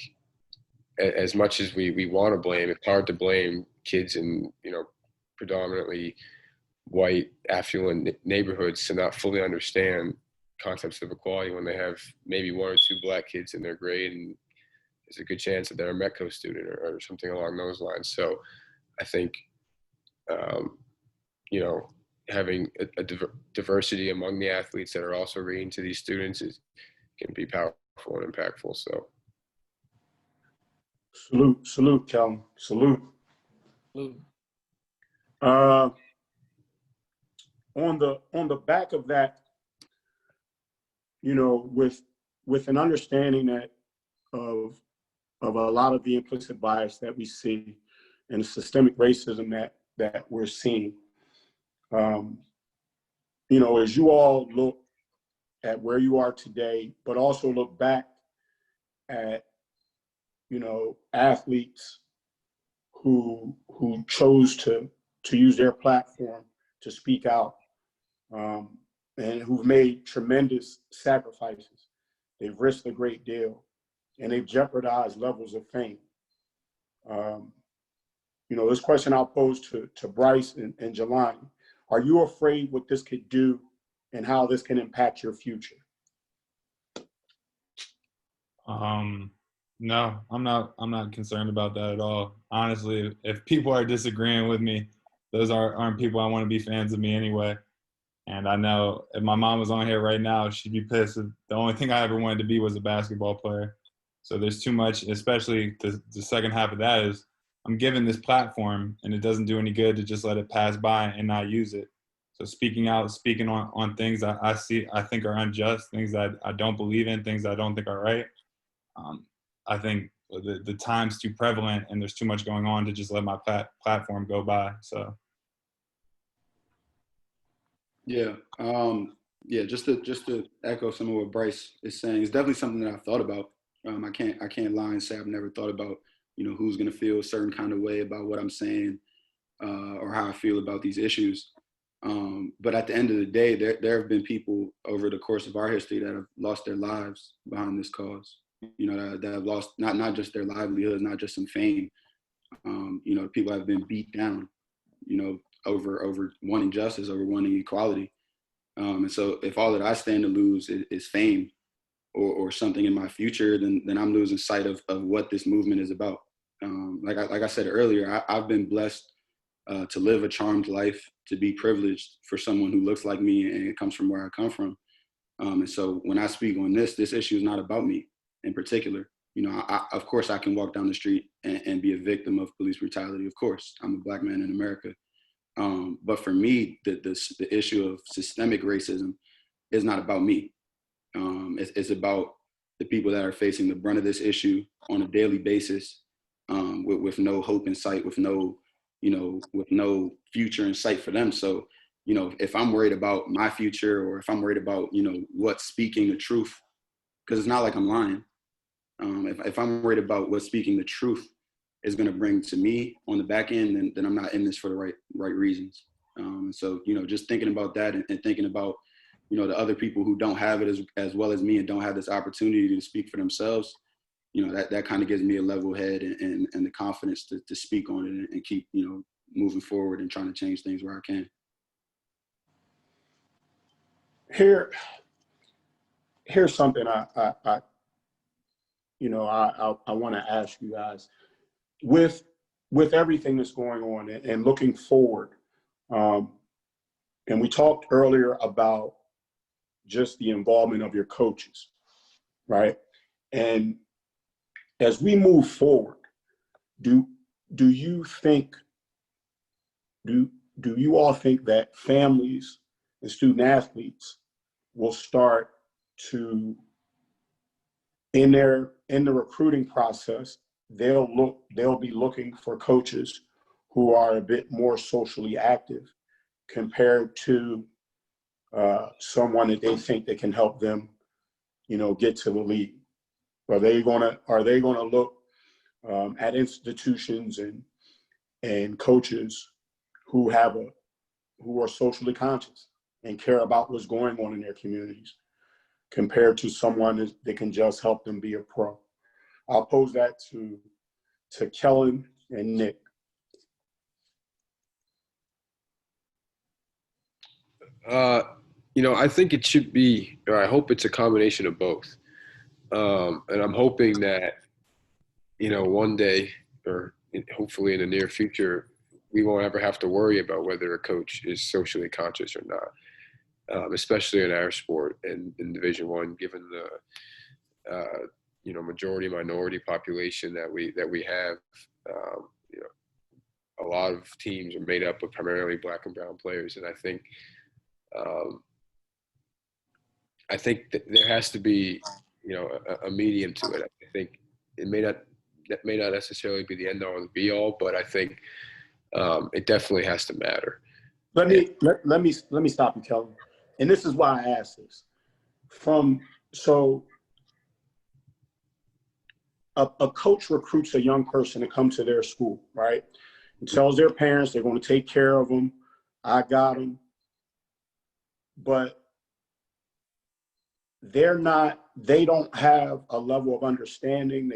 as much as we want to blame, it's hard to blame kids in, predominantly white, affluent neighborhoods to not fully understand concepts of equality when they have maybe one or two black kids in their grade, and there's a good chance that they're a Metco student or something along those lines. So I think, having a diversity among the athletes that are also reading to these students can be powerful and impactful. So. Salute, Kellen. Salute. On the back of that, with an understanding that of a lot of the implicit bias that we see and the systemic racism that we're seeing, as you all look at where you are today, but also look back at athletes who chose to use their platform to speak out, and who've made tremendous sacrifices. They've risked a great deal, and they've jeopardized levels of fame. This question I'll pose to Bryce and Jelani: are you afraid what this could do and how this can impact your future? No, I'm not concerned about that at all. Honestly, if people are disagreeing with me, those aren't people I want to be fans of me anyway. And I know if my mom was on here right now, she'd be pissed. The only thing I ever wanted to be was a basketball player. So there's too much, especially the second half of that is I'm given this platform and it doesn't do any good to just let it pass by and not use it. So speaking on things I think are unjust, things that I don't believe in, things I don't think are right. I think the time's too prevalent and there's too much going on to just let my platform go by. So. Yeah. Just to echo some of what Bryce is saying, it's definitely something that I've thought about. I can't lie and say I've never thought about, who's going to feel a certain kind of way about what I'm saying, or how I feel about these issues. But at the end of the day, there have been people over the course of our history that have lost their lives behind this cause, that have lost not just their livelihoods, not just some fame. People have been beat down, over wanting justice, over wanting equality. And so if all that I stand to lose is fame or something in my future, then I'm losing sight of what this movement is about. Like I said earlier, I've been blessed to live a charmed life, to be privileged for someone who looks like me and it comes from where I come from. And so when I speak on this issue is not about me in particular. Of course I can walk down the street and be a victim of police brutality. Of course, I'm a Black man in America. But for me, the issue of systemic racism is not about me. It's about the people that are facing the brunt of this issue on a daily basis, with no hope in sight, with no future in sight for them. So, if I'm worried about my future, or if I'm worried about, what's speaking the truth, because it's not like I'm lying. If I'm worried about what speaking the truth is going to bring to me on the back end, then I'm not in this for the right reasons. So, just thinking about that and thinking about, the other people who don't have it as well as me and don't have this opportunity to speak for themselves, that kind of gives me a level head and the confidence to speak on it and keep, moving forward and trying to change things where I can. Here's something I want to ask you guys. With everything that's going on and looking forward, and we talked earlier about just the involvement of your coaches, right? And as we move forward, do you think, do you all think that families and student athletes will start to, in the recruiting process, they'll be looking for coaches who are a bit more socially active compared to someone that they think that can help them, get to the league? Are they gonna look at institutions and coaches who are socially conscious and care about what's going on in their communities, compared to someone that can just help them be a pro? I'll pose that to Kellen and Nick. I think it should be, or I hope it's a combination of both. And I'm hoping that, one day, or hopefully in the near future, we won't ever have to worry about whether a coach is socially conscious or not, especially in our sport and in Division I, given the majority minority population that we have. A lot of teams are made up of primarily Black and brown players, and I think that there has to be a medium to it. I think that may not necessarily be the end all and be all, but I think it definitely has to matter. Let me stop you, Kellen. And this is why I asked this. A coach recruits a young person to come to their school, right? And tells their parents they're going to take care of them. I got them. But they don't have a level of understanding.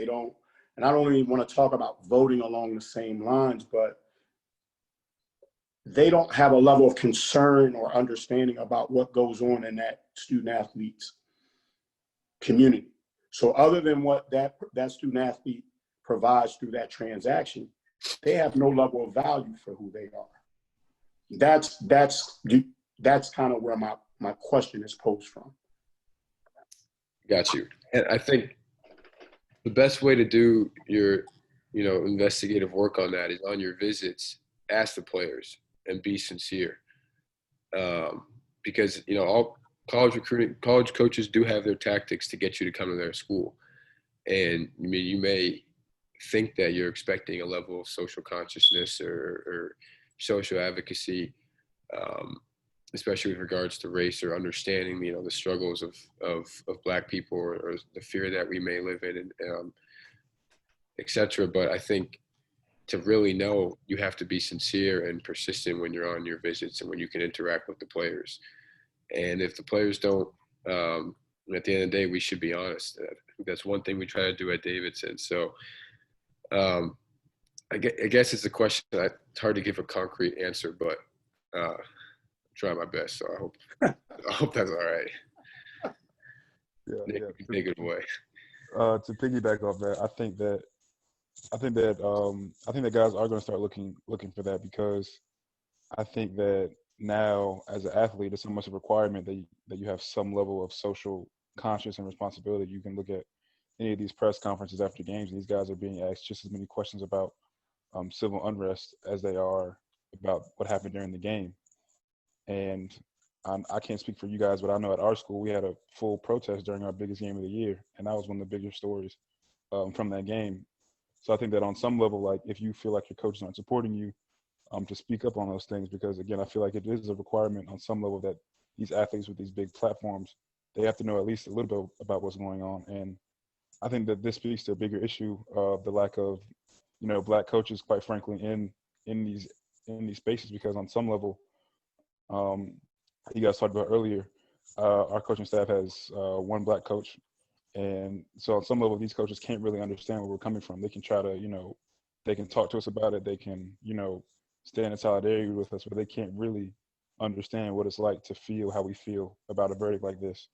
And I don't even want to talk about voting along the same lines, but they don't have a level of concern or understanding about what goes on in that student athlete's community. So other than what that student athlete provides through that transaction, they have no level of value for who they are. That's kind of where my question is posed from. Got you. And I think the best way to do your, investigative work on that is on your visits, ask the players and be sincere. Because, all college coaches do have their tactics to get you to come to their school. And you may think that you're expecting a level of social consciousness or social advocacy, especially with regards to race or understanding, the struggles of Black people or the fear that we may live in, and et cetera. But I think to really know, you have to be sincere and persistent when you're on your visits and when you can interact with the players. And if the players don't, at the end of the day, we should be honest. I think that's one thing we try to do at Davidson. So I guess it's a question that it's hard to give a concrete answer, but try my best. So I hope that's all right. Nick, take it away. To piggyback off that, I think that guys are going to start looking for that, because I think that now as an athlete, it's so much a requirement that you have some level of social conscious and responsibility. You can look at any of these press conferences after games, and these guys are being asked just as many questions about civil unrest as they are about what happened during the game. And I can't speak for you guys, but I know at our school we had a full protest during our biggest game of the year, and that was one of the bigger stories from that game. So I think that on some level, like, if you feel like your coaches aren't supporting you, to speak up on those things, because again, I feel like it is a requirement on some level that these athletes with these big platforms, they have to know at least a little bit about what's going on. And I think that this speaks to a bigger issue of the lack of, Black coaches, quite frankly, in these spaces, because on some level, you guys talked about earlier, our coaching staff has one Black coach. And so on some level, these coaches can't really understand where we're coming from. They can try to, they can talk to us about it. They can, stand in solidarity with us, but they can't really understand what it's like to feel how we feel about a verdict like this.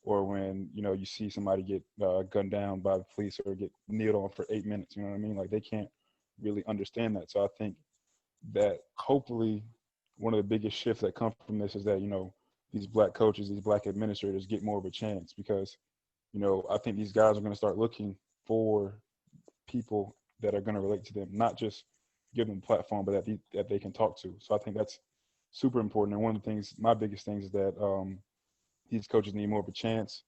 Or when, you see somebody get gunned down by the police or get kneeled on for 8 minutes, you know what I mean? Like, they can't really understand that. So I think that hopefully one of the biggest shifts that come from this is that, these black coaches, these black administrators get more of a chance because, I think these guys are going to start looking for people that are going to relate to them, not just give them a platform, but that they can talk to. So I think that's super important. And one of the things, my biggest things is that these coaches need more of a chance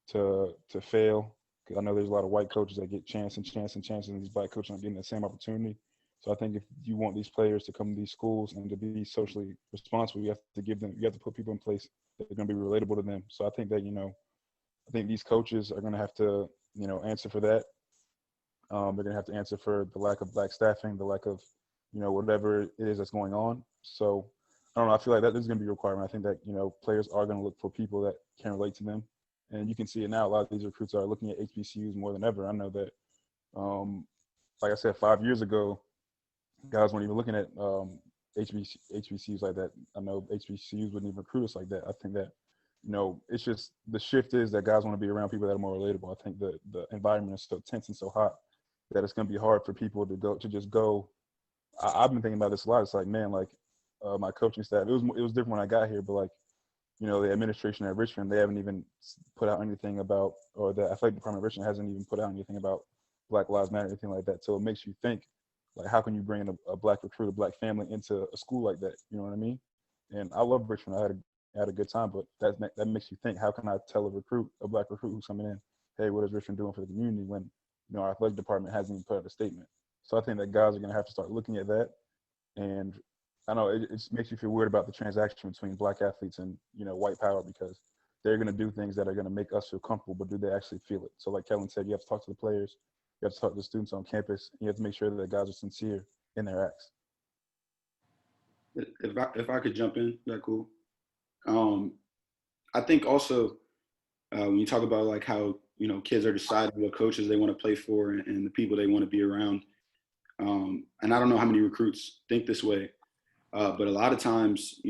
to fail. Because I know there's a lot of white coaches that get chance and chance and chances, and these black coaches aren't getting the same opportunity. So I think if you want these players to come to these schools and to be socially responsible, you have to put people in place that are going to be relatable to them. So I think that, I think these coaches are going to have to, answer for that. They're going to have to answer for the lack of black staffing, the lack of, whatever it is that's going on. So I don't know. I feel like that is going to be a requirement. I think that, players are going to look for people that can relate to them. And you can see it now. A lot of these recruits are looking at HBCUs more than ever. I know that, like I said, 5 years ago, guys weren't even looking at HBCUs like that. I know HBCUs wouldn't even recruit us like that. I think that, it's just the shift is that guys want to be around people that are more relatable. I think the environment is so tense and so hot that it's going to be hard for people to just go. I've been thinking about this a lot. It's like, man, like my coaching staff, it was different when I got here, but like, the administration at Richmond, they haven't even put out anything about, or the athletic department of Richmond hasn't even put out anything about Black Lives Matter, anything like that. So it makes you think, like, how can you bring in a black recruit, a black family into a school like that? You know what I mean? And I love Richmond. I had a good time, but that makes you think, how can I tell a black recruit who's coming in, hey, what is Richmond doing for the community when, our athletic department hasn't even put out a statement? So I think that guys are going to have to start looking at that. And I know it makes you feel weird about the transaction between black athletes and, white power, because they're going to do things that are going to make us feel comfortable, but do they actually feel it? So like Kellen said, you have to talk to the players, you have to talk to the students on campus, and you have to make sure that the guys are sincere in their acts. If I could jump in, is that cool? I think also when you talk about like how, kids are deciding what coaches they want to play for and the people they want to be around. And I don't know how many recruits think this way, but a lot of times,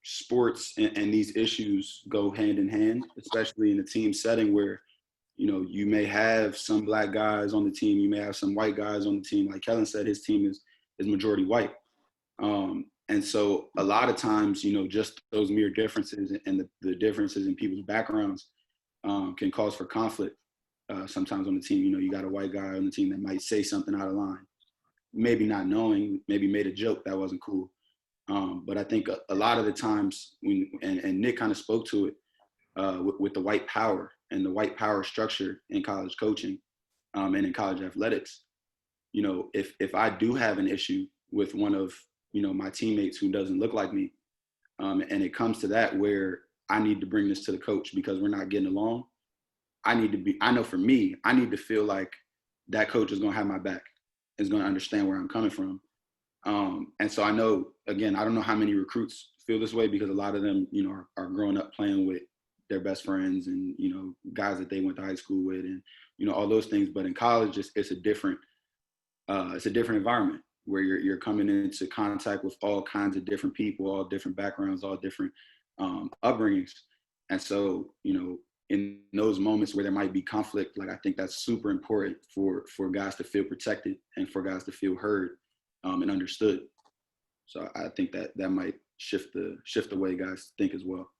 sports and these issues go hand in hand, especially in a team setting where, you may have some black guys on the team, you may have some white guys on the team. Like Kellen said, his team is majority white. And so a lot of times, just those mere differences and the differences in people's backgrounds can cause for conflict. Sometimes on the team, you got a white guy on the team that might say something out of line, maybe not knowing, maybe made a joke that wasn't cool. But I think a lot of the times and Nick kind of spoke to it with the white power and the white power structure in college coaching and in college athletics. If I do have an issue with one of, my teammates who doesn't look like me, and it comes to that where I need to bring this to the coach because we're not getting along, I know for me, I need to feel like that coach is going to have my back, is going to understand where I'm coming from. And so I know, again, I don't know how many recruits feel this way because a lot of them, are growing up playing with their best friends and, guys that they went to high school with and, all those things. But in college, it's a different environment where you're coming into contact with all kinds of different people, all different backgrounds, all different upbringings. And so, in those moments where there might be conflict, like I think that's super important for guys to feel protected and for guys to feel heard and understood. So I think that might shift the way guys think as well.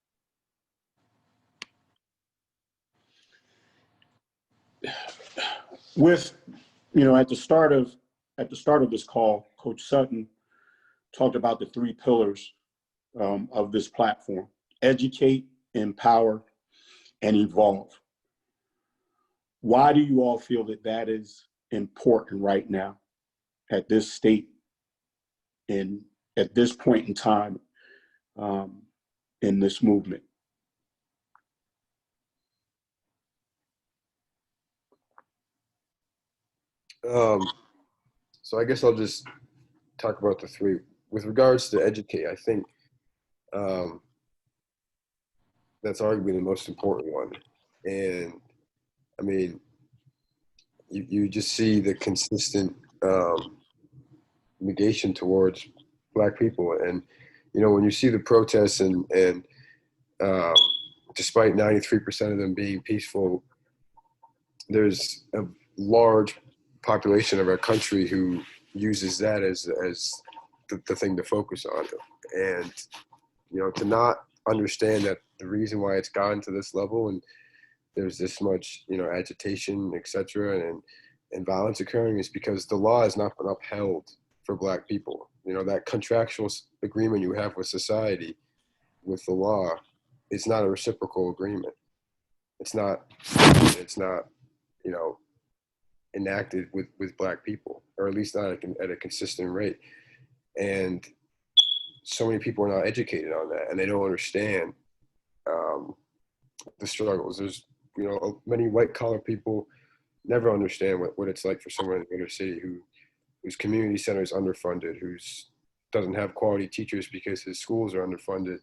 With, at the start of this call, Coach Sutton talked about the three pillars of this platform: educate, empower, and evolve. Why do you all feel that is important right now at this state and at this point in time in this movement? So I guess I'll just talk about the three. With regards to educate, I think that's arguably the most important one. And I mean, you just see the consistent negation towards Black people. And, when you see the protests and despite 93% of them being peaceful, there's a large population of our country who uses that as the thing to focus on. And, to not understand that the reason why it's gotten to this level and there's this much, agitation, et cetera, and violence occurring is because the law has not been upheld for Black people. That contractual agreement you have with society, with the law, is not a reciprocal agreement. It's not, enacted with Black people, or at least not at a consistent rate. And so many people are not educated on that, and they don't understand the struggles. There's, many white collar people never understand what it's like for someone in the inner city whose community center is underfunded, who's doesn't have quality teachers because his schools are underfunded,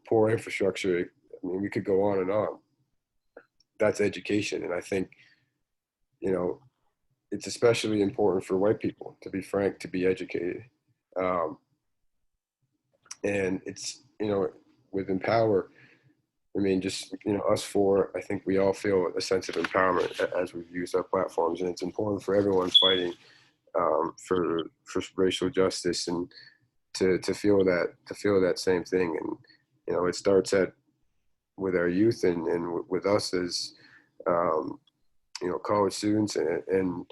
poor infrastructure. I mean, we could go on and on. That's education. And I think, it's especially important for white people, to be frank, to be educated. And it's, with Empower, I mean, just, us four, I think we all feel a sense of empowerment as we've used our platforms. And it's important for everyone fighting for racial justice and to feel that same thing. And, it starts with our youth and with us as, college students, and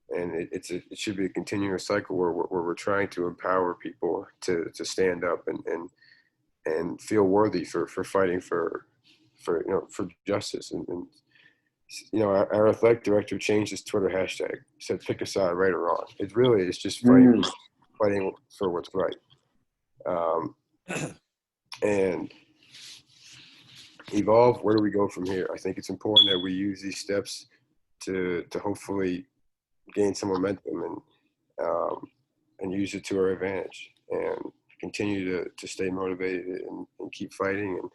it should be a continuous cycle where we're trying to empower people to stand up and feel worthy for fighting for justice. And our athletic director changed his Twitter hashtag, said pick a side, right or wrong. It's just fighting for what's right. And evolve, where do we go from here? I think it's important that we use these steps to hopefully gain some momentum and use it to our advantage and continue to stay motivated and keep fighting. And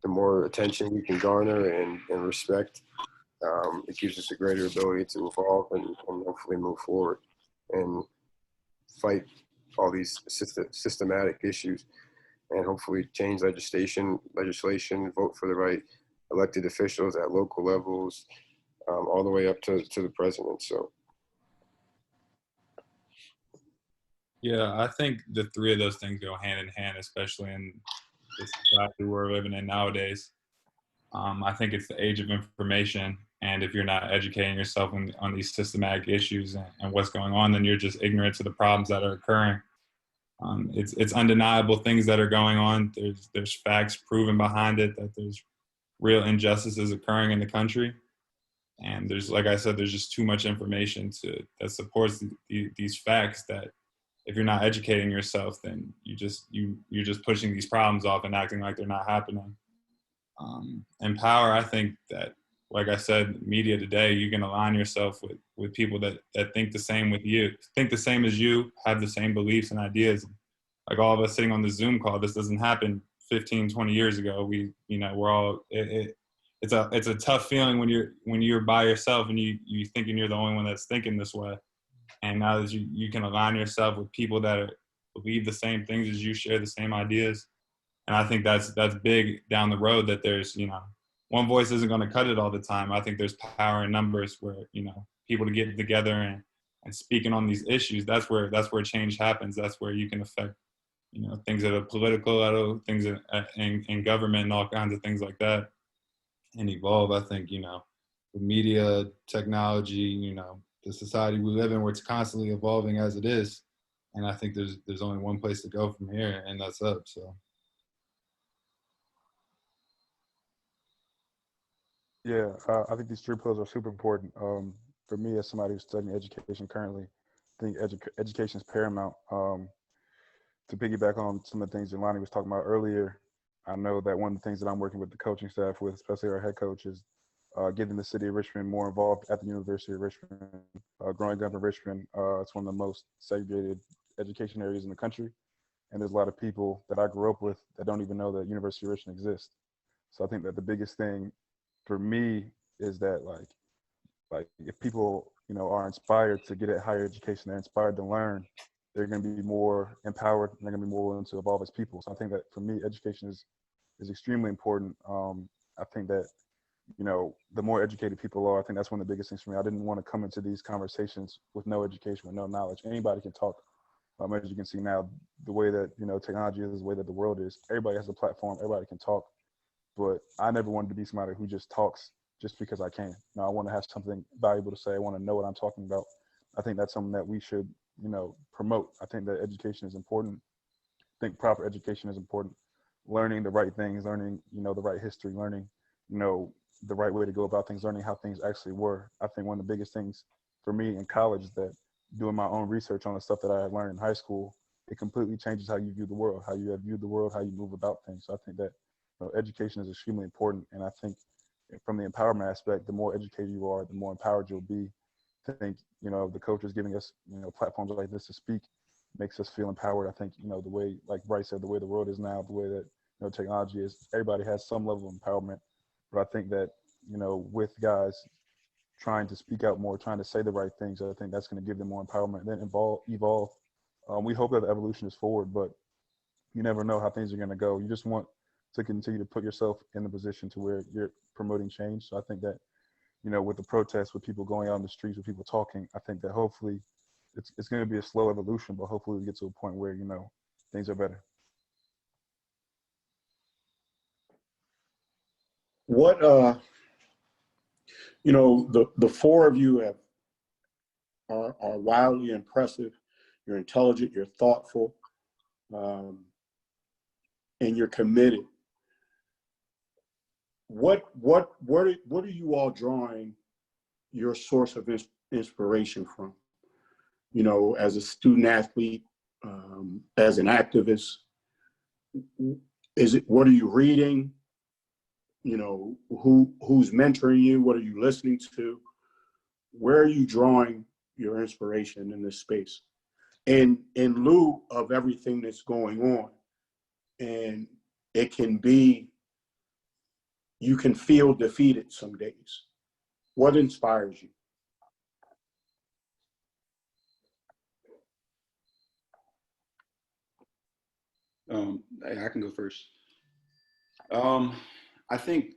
the more attention we can garner and respect, it gives us a greater ability to evolve and hopefully move forward and fight all these systematic issues and hopefully change legislation, vote for the right elected officials at local levels, all the way up to the president. So. Yeah, I think the three of those things go hand in hand, especially in the society we're living in nowadays. I think it's the age of information, and if you're not educating yourself on these systematic issues and what's going on, then you're just ignorant to the problems that are occurring. It's undeniable things that are going on. There's facts proven behind it that there's real injustices occurring in the country, and there's, like I said, there's just too much information that supports these facts that if you're not educating yourself, then you're just pushing these problems off and acting like they're not happening. Empower, I think that, like I said, media today, you can align yourself with people that think the same with you, think the same as you, have the same beliefs and ideas. Like all of us sitting on the Zoom call, this doesn't happen 15, 20 years ago. We're all, it's a tough feeling when you're by yourself and you thinking you're the only one that's thinking this way. And now that you can align yourself with people that believe the same things as you, share the same ideas. And I think that's big down the road, that there's, one voice isn't going to cut it all the time. I think there's power in numbers where, people to get together and speaking on these issues, that's where change happens. That's where you can affect, things at a political level, things in government and all kinds of things like that, and evolve. I think, with media, technology, the society we live in, where it's constantly evolving as it is. And I think there's only one place to go from here, and that's up. So. Yeah, I think these three pillars are super important. For me, as somebody who's studying education currently, I think education is paramount. To piggyback on some of the things Jelani was talking about earlier, I know that one of the things that I'm working with the coaching staff with, especially our head coach, is getting the city of Richmond more involved at the University of Richmond. Growing up in Richmond, it's one of the most segregated education areas in the country. And there's a lot of people that I grew up with that don't even know that University of Richmond exists. So I think that the biggest thing for me is that like if people, are inspired to get a higher education, they're inspired to learn, they're going to be more empowered and they're going to be more willing to evolve as people. So I think that for me, education is extremely important. I think that, the more educated people are, I think that's one of the biggest things for me. I didn't want to come into these conversations with no education, with no knowledge. Anybody can talk As you can see now, the way that, technology is, the way that the world is, everybody has a platform, everybody can talk. But I never wanted to be somebody who just talks just because I can. I want to have something valuable to say. I want to know what I'm talking about. I think that's something that we should, promote. I think that education is important. I think proper education is important. Learning the right things, learning, the right history, learning, the right way to go about things, learning how things actually were. I think one of the biggest things for me in college is that doing my own research on the stuff that I had learned in high school, it completely changes how you view the world, how you have viewed the world, how you move about things. So I think that education is extremely important. And I think from the empowerment aspect, the more educated you are, the more empowered you'll be. I think, the coaches giving us, platforms like this to speak makes us feel empowered. I think, the way, like Bryce said, the way the world is now, the way that, technology is, everybody has some level of empowerment. But I think that, with guys trying to speak out more, trying to say the right things, I think that's going to give them more empowerment, then evolve. We hope that the evolution is forward, but you never know how things are going to go. You just want to continue to put yourself in the position to where you're promoting change. So I think that, with the protests, with people going out on the streets, with people talking, I think that hopefully it's going to be a slow evolution, but hopefully we get to a point where, things are better. What, the four of you are wildly impressive. You're intelligent, you're thoughtful, and you're committed. What are you all drawing your source of inspiration from? As a student athlete, as an activist, what are you reading? Who's mentoring you? What are you listening to? Where are you drawing your inspiration in this space? And in lieu of everything that's going on, and it can be, you can feel defeated some days. What inspires you? I can go first. I think,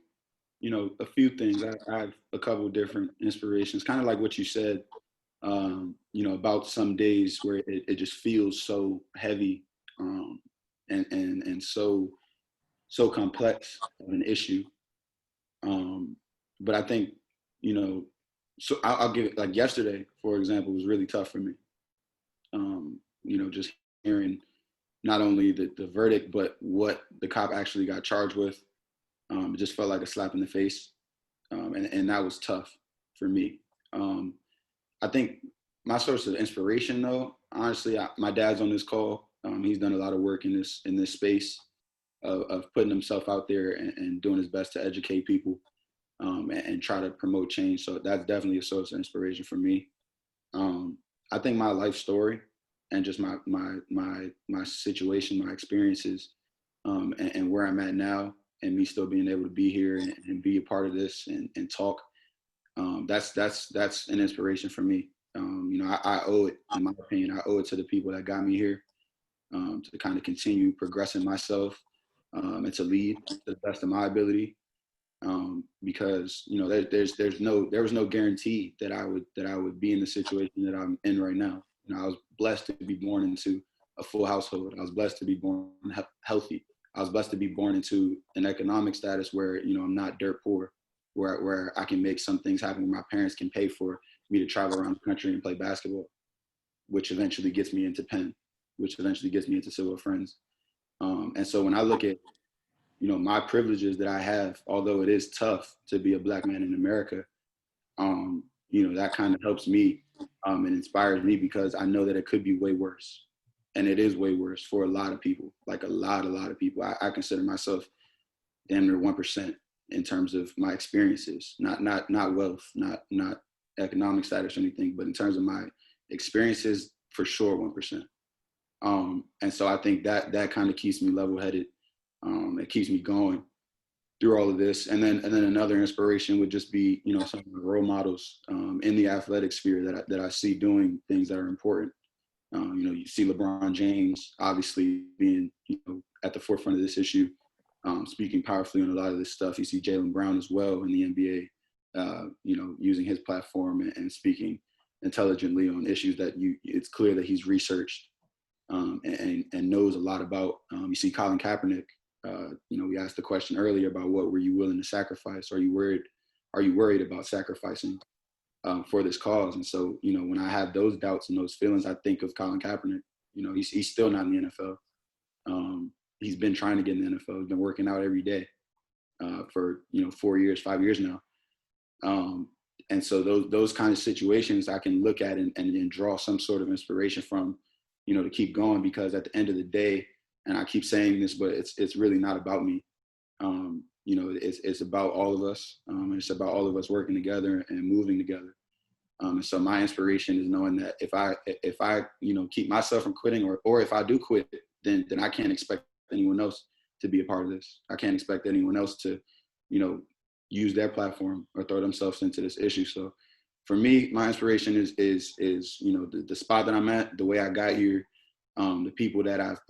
a few things. I have a couple of different inspirations, kind of like what you said, about some days where it just feels so heavy, and so complex of an issue. But I think, so I'll give it, like yesterday, for example, was really tough for me. Just hearing not only the verdict, but what the cop actually got charged with. It just felt like a slap in the face. And that was tough for me. I think my source of inspiration, though, honestly, my dad's on this call. He's done a lot of work in this space of putting himself out there and doing his best to educate people, and try to promote change. So that's definitely a source of inspiration for me. I think my life story and just my situation, my experiences, and where I'm at now, and me still being able to be here and be a part of this and talk, that's an inspiration for me. I owe it, in my opinion, I owe it to the people that got me here, to kind of continue progressing myself, and to lead to the best of my ability. Because there was no guarantee that I would be in the situation that I'm in right now. I was blessed to be born into a full household. I was blessed to be born healthy. I was blessed to be born into an economic status where, I'm not dirt poor, where I can make some things happen, where my parents can pay for me to travel around the country and play basketball, which eventually gets me into Penn, which eventually gets me into Civil Friends. And so when I look at, my privileges that I have, although it is tough to be a Black man in America, that kind of helps me, and inspires me, because I know that it could be way worse. And it is way worse for a lot of people, like a lot of people. I consider myself damn near 1% in terms of my experiences, not wealth, not economic status or anything, but in terms of my experiences, for sure 1%. And so I think that kind of keeps me level-headed. It keeps me going through all of this. And then another inspiration would just be, some of the role models in the athletic sphere that I see doing things that are important. You see LeBron James obviously being, at the forefront of this issue, speaking powerfully on a lot of this stuff. You see Jaylen Brown as well in the NBA, using his platform and speaking intelligently on issues that it's clear that he's researched. and knows a lot about. You see Colin Kaepernick. We asked the question earlier about what were you willing to sacrifice? Are you worried about sacrificing for this cause? And so, when I have those doubts and those feelings, I think of Colin Kaepernick. He's still not in the NFL. He's been trying to get in the NFL. He's been working out every day for 4 years, 5 years now. And so those kind of situations I can look at and draw some sort of inspiration from, to keep going, because at the end of the day, and I keep saying this, but it's really not about me. It's about all of us. It's about all of us working together and moving together. And so my inspiration is knowing that if I keep myself from quitting, or if I do quit, then I can't expect anyone else to be a part of this. I can't expect anyone else to, use their platform or throw themselves into this issue. So for me, my inspiration is the spot that I'm at, the way I got here, the people that I've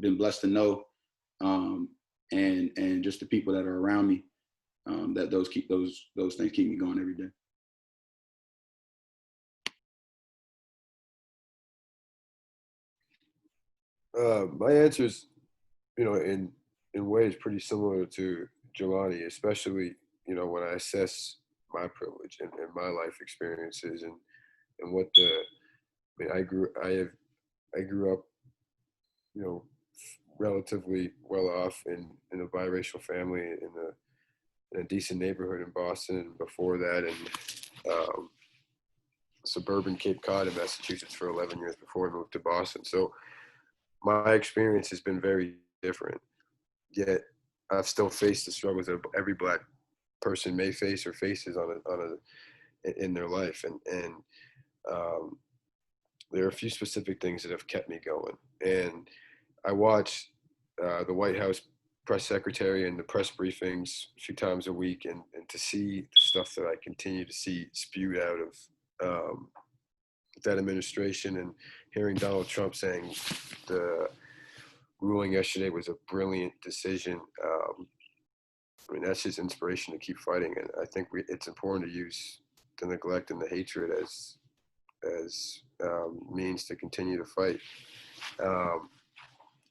been blessed to know, and just the people that are around me, that those things keep me going every day. My answer is, in ways pretty similar to Jelani, especially, when I assess my privilege and my life experiences and what I grew up, relatively well off in a biracial family in a decent neighborhood in Boston, and before that in suburban Cape Cod in Massachusetts for 11 years before I moved to Boston. So my experience has been very different, yet I've still faced the struggles that every Black person may face or faces in their life. And there are a few specific things that have kept me going. And I watch the White House press secretary and the press briefings a few times a week, and to see the stuff that I continue to see spewed out of that administration, and hearing Donald Trump saying the ruling yesterday was a brilliant decision. That's just inspiration to keep fighting. And I think it's important to use the neglect and the hatred as means to continue to fight.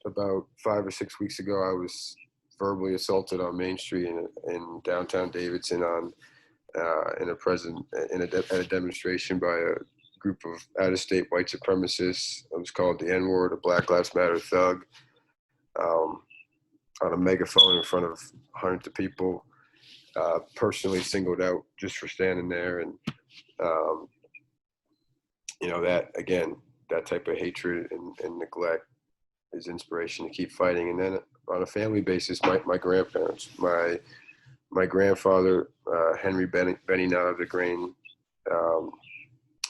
About 5 or 6 weeks ago, I was verbally assaulted on Main Street in downtown Davidson at a demonstration by a group of out-of-state white supremacists. It was called the N-word, a Black Lives Matter thug, on a megaphone in front of hundreds of people, personally singled out just for standing there. And, that type of hatred and neglect is inspiration to keep fighting. And then on a family basis, my grandparents, my grandfather, Henry Benny Grain,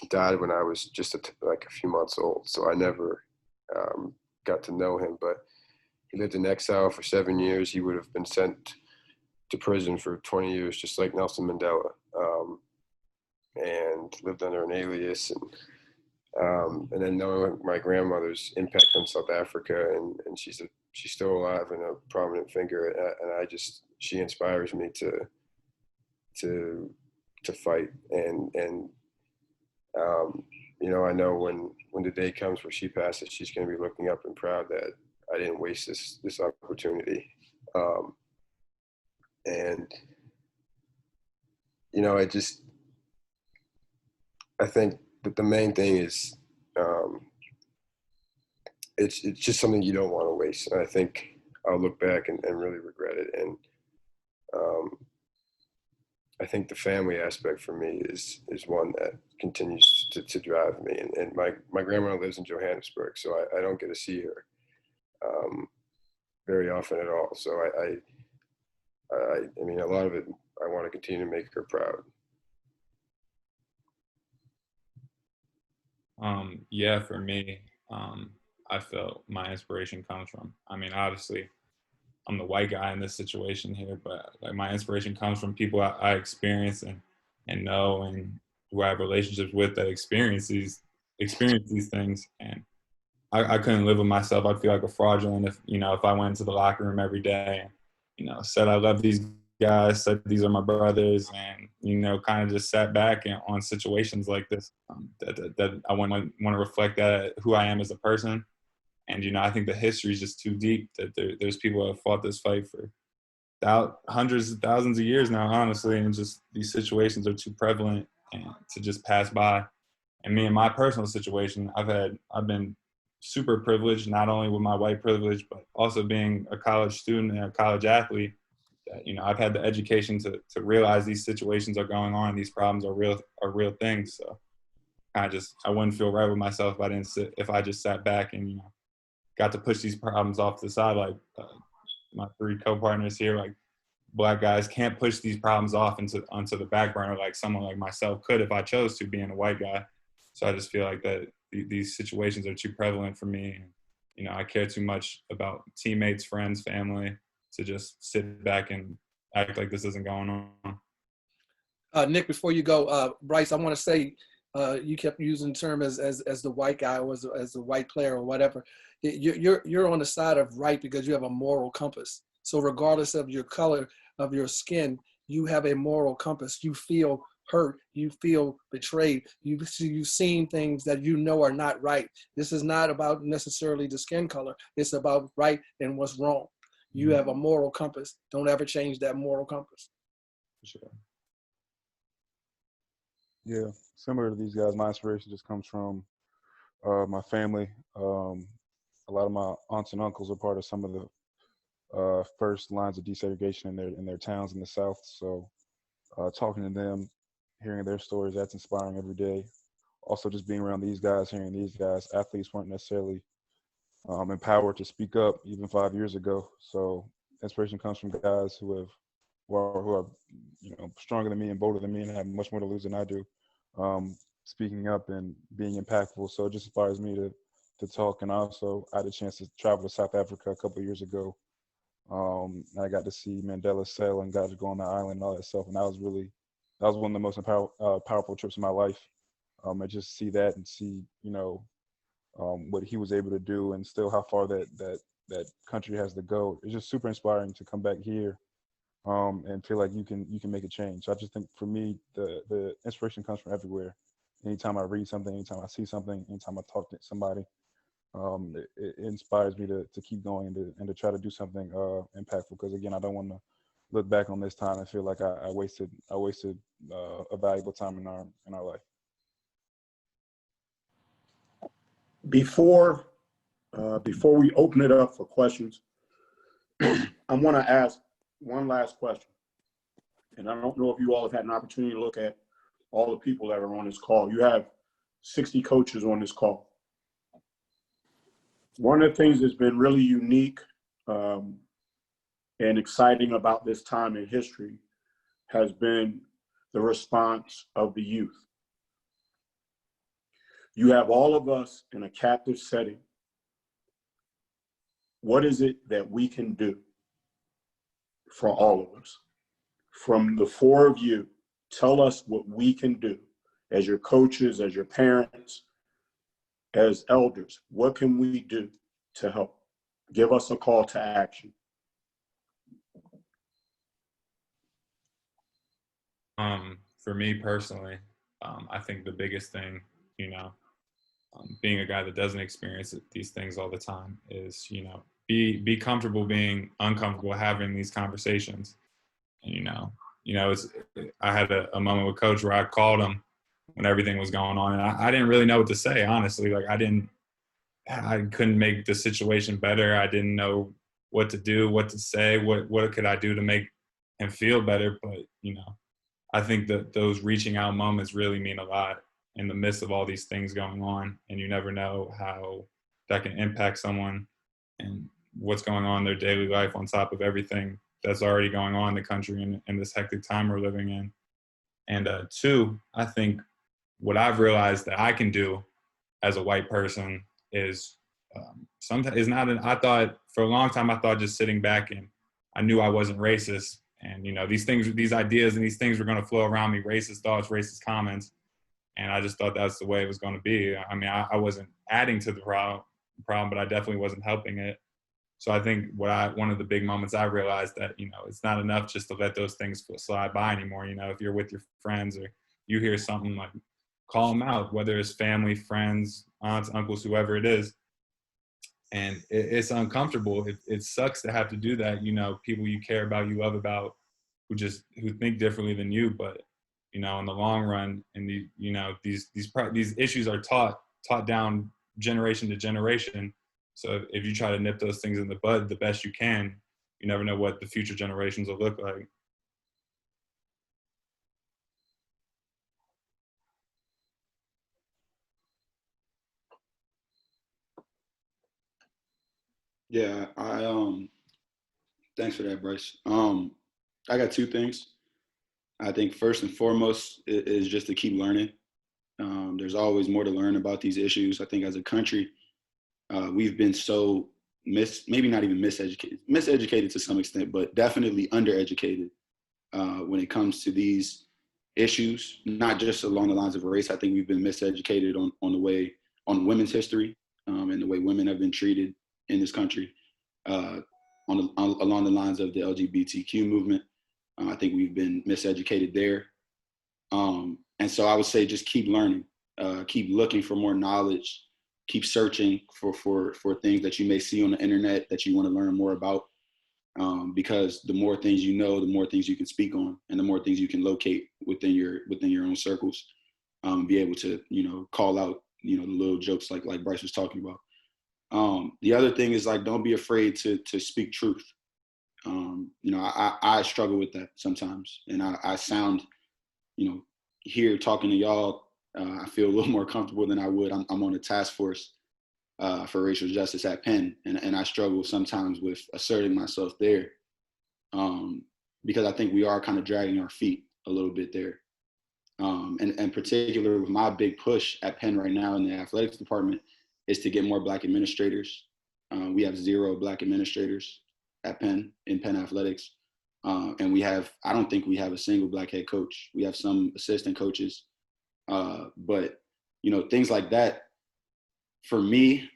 died when I was just a few months old. So I never got to know him, but he lived in exile for 7 years. He would have been sent to prison for 20 years, just like Nelson Mandela, and lived under an alias. And then knowing my grandmother's impact on South Africa, and she's still alive and a prominent figure, and she inspires me to fight. And I know when the day comes where she passes, she's going to be looking up and proud that I didn't waste this opportunity. I think that the main thing is, it's just something you don't want to waste. And I think I'll look back and really regret it. And I think the family aspect for me is one that continues to drive me. And my grandmother lives in Johannesburg, so I don't get to see her very often at all. So a lot of it, I want to continue to make her proud. For me, I felt my inspiration comes from, obviously I'm the white guy in this situation here, but like my inspiration comes from people I experience and know, and who I have relationships with that experience these things. And I couldn't live with myself. I'd feel like a fraudulent if I went into the locker room every day and, said I love these guys, said these are my brothers, and, you know, kind of just sat back and on situations like this, that I want to reflect that who I am as a person. And, you know, I think the history is just too deep, that there's people who have fought this fight for hundreds of thousands of years now, honestly, and just these situations are too prevalent and to just pass by. And me, in my personal situation, I've been super privileged, not only with my white privilege, but also being a college student and a college athlete. That, you know, I've had the education to realize these situations are going on, these problems are real things. So I wouldn't feel right with myself if I just sat back and, you know, got to push these problems off to the side. Like my three co-partners here, like, Black guys can't push these problems off onto the back burner like someone like myself could if I chose to, being a white guy. So I just feel like that these situations are too prevalent for me. And, you know, I care too much about teammates, friends, family to just sit back and act like this isn't going on. Nick, before you go, Bryce, I want to say you kept using the term as the white guy or as the white player or whatever. You're on the side of right because you have a moral compass. So regardless of your color of your skin, you have a moral compass. You feel hurt. You feel betrayed. You've seen things that you know are not right. This is not about necessarily the skin color. It's about right and what's wrong. You have a moral compass. Don't ever change that moral compass. Sure. Yeah, similar to these guys, my inspiration just comes from my family. A lot of my aunts and uncles are part of some of the first lines of desegregation in their towns in the South. So talking to them, hearing their stories, that's inspiring every day. Also just being around these guys, hearing these guys, athletes weren't necessarily empowered to speak up even 5 years ago. So inspiration comes from guys who are you know, stronger than me and bolder than me and have much more to lose than I do, speaking up and being impactful. So it just inspires me to talk. And also I had a chance to travel to South Africa a couple of years ago. I got to see Mandela sail and got to go on the island and all that stuff. And that was one of the most powerful trips of my life. I just see that and see, you know, what he was able to do and still how far that country has to go. It's just super inspiring to come back here and feel like you can make a change. So I just think for me, the inspiration comes from everywhere. Anytime I read something, anytime I see something, anytime I talk to somebody, it inspires me to keep going and to try to do something impactful. Because again, I don't want to look back on this time and feel like I wasted a valuable time in our life. Before we open it up for questions, I want to ask one last question. And I don't know if you all have had an opportunity to look at all the people that are on this call. You have 60 coaches on this call. One of the things that's been really unique and exciting about this time in history has been the response of the youth. You have all of us in a captive setting. What is it that we can do for all of us? From the four of you, tell us what we can do as your coaches, as your parents, as elders. What can we do to help? Give us a call to action. For me personally, I think the biggest thing, you know, being a guy that doesn't experience these things all the time is, you know, be comfortable being uncomfortable having these conversations. And, you know, I had a moment with Coach where I called him when everything was going on, and I didn't really know what to say, honestly. Like I couldn't make the situation better. I didn't know what to do, what to say, what could I do to make him feel better. But, you know, I think that those reaching out moments really mean a lot in the midst of all these things going on, and you never know how that can impact someone and what's going on in their daily life on top of everything that's already going on in the country in this hectic time we're living in. And two, I think what I've realized that I can do as a white person is sometimes is not I thought for a long time, I thought just sitting back and I knew I wasn't racist. And, you know, these ideas and these things were going to flow around me, racist thoughts, racist comments. And I just thought that's the way it was going to be. I mean, I wasn't adding to the problem, but I definitely wasn't helping it. So I think one of the big moments I realized that, you know, it's not enough just to let those things slide by anymore. You know, if you're with your friends or you hear something, like, call them out, whether it's family, friends, aunts, uncles, whoever it is. And it's uncomfortable. It sucks to have to do that. You know, people you care about, you love about, who think differently than you. But, you know, in the long run, and you know, these issues are taught down generation to generation. So if you try to nip those things in the bud the best you can, you never know what the future generations will look like. Yeah, thanks for that, Bryce. I got two things. I think first and foremost is just to keep learning. There's always more to learn about these issues. I think as a country, we've been so maybe not even miseducated to some extent, but definitely undereducated when it comes to these issues, not just along the lines of race. I think we've been miseducated on women's history and the way women have been treated in this country along the lines of the LGBTQ movement. I think we've been miseducated there. And so I would say just keep learning, keep looking for more knowledge, keep searching for things that you may see on the internet that you want to learn more about. Because the more things you know, the more things you can speak on, and the more things you can locate within your own circles, be able to, you know, call out, you know, the little jokes like Bryce was talking about. The other thing is, like, don't be afraid to speak truth. You know, I struggle with that sometimes, and I sound, you know, here talking to y'all, I feel a little more comfortable than I would. I'm on a task force for racial justice at Penn, and I struggle sometimes with asserting myself there, because I think we are kind of dragging our feet a little bit there. And particular with my big push at Penn right now in the athletics department is to get more Black administrators. We have 0 Black administrators at Penn in Penn athletics. And I don't think we have a single Black head coach. We have some assistant coaches. But, you know, things like that, for me,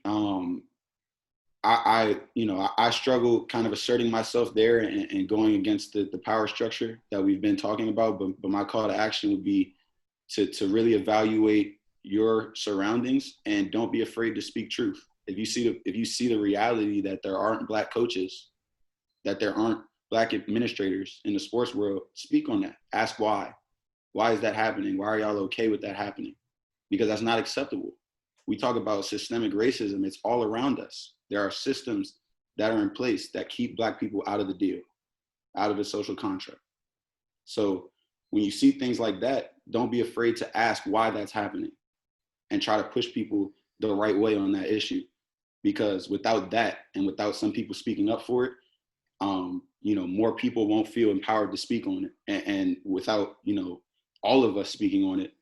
I struggle kind of asserting myself there and going against the power structure that we've been talking about. But my call to action would be to really evaluate your surroundings and don't be afraid to speak truth. If you see the reality that there aren't Black coaches, that there aren't Black administrators in the sports world, speak on that. Ask why. Why is that happening? Why are y'all okay with that happening? Because that's not acceptable. We talk about systemic racism. It's all around us. There are systems that are in place that keep Black people out of the deal, out of the social contract. So when you see things like that, don't be afraid to ask why that's happening and try to push people the right way on that issue. Because without that, and without some people speaking up for it, you know, more people won't feel empowered to speak on it. And without, you know, all of us speaking on it,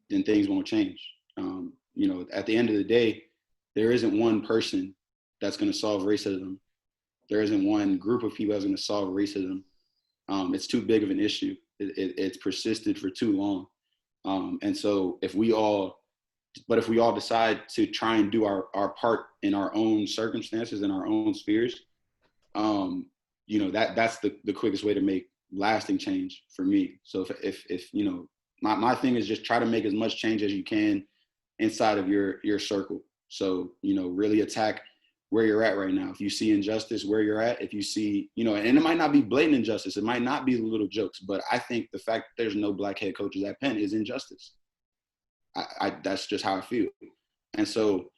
then things won't change. You know, at the end of the day, there isn't one person that's going to solve racism. There isn't one group of people that's going to solve racism. It's too big of an issue. It's persisted for too long. And so if we all decide to try and do our part in our own circumstances, in our own spheres, you know, that's the quickest way to make lasting change for me. So if you know, my thing is just try to make as much change as you can inside of your circle. So, you know, really attack where you're at right now. If you see injustice where you're at, if you see, you know, and it might not be blatant injustice, it might not be the little jokes, but I think the fact that there's no Black head coaches at Penn is injustice. That's just how I feel. And so,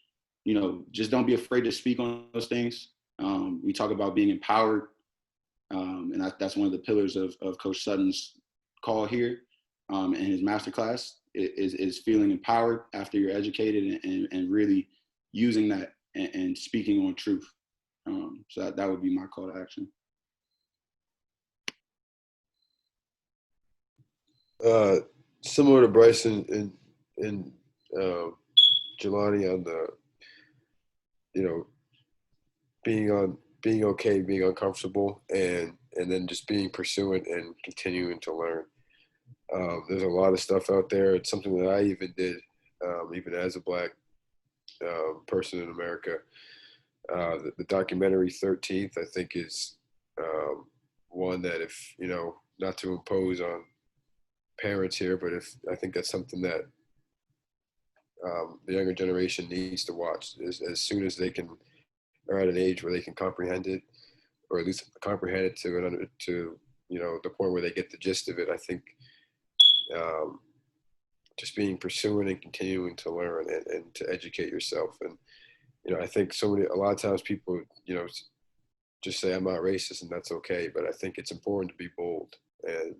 you know, just don't be afraid to speak on those things. We talk about being empowered. And that's one of the pillars of Coach Sutton's call here and his masterclass is feeling empowered after you're educated and really using that and speaking on truth. So that would be my call to action. Similar to Bryson and Jelani on the, you know, being okay, being uncomfortable, and then just being pursuant and continuing to learn. There's a lot of stuff out there. It's something that I even did, even as a Black person in America. The documentary 13th, I think, is one that, if, not to impose on parents here, but I think that's something that the younger generation needs to watch as soon as they are at an age where they can comprehend it, or at least comprehend it to the point where they get the gist of it. I think just pursuing and continuing to learn and to educate yourself. And, I think a lot of times people, just say I'm not racist, and that's okay. But I think it's important to be bold and,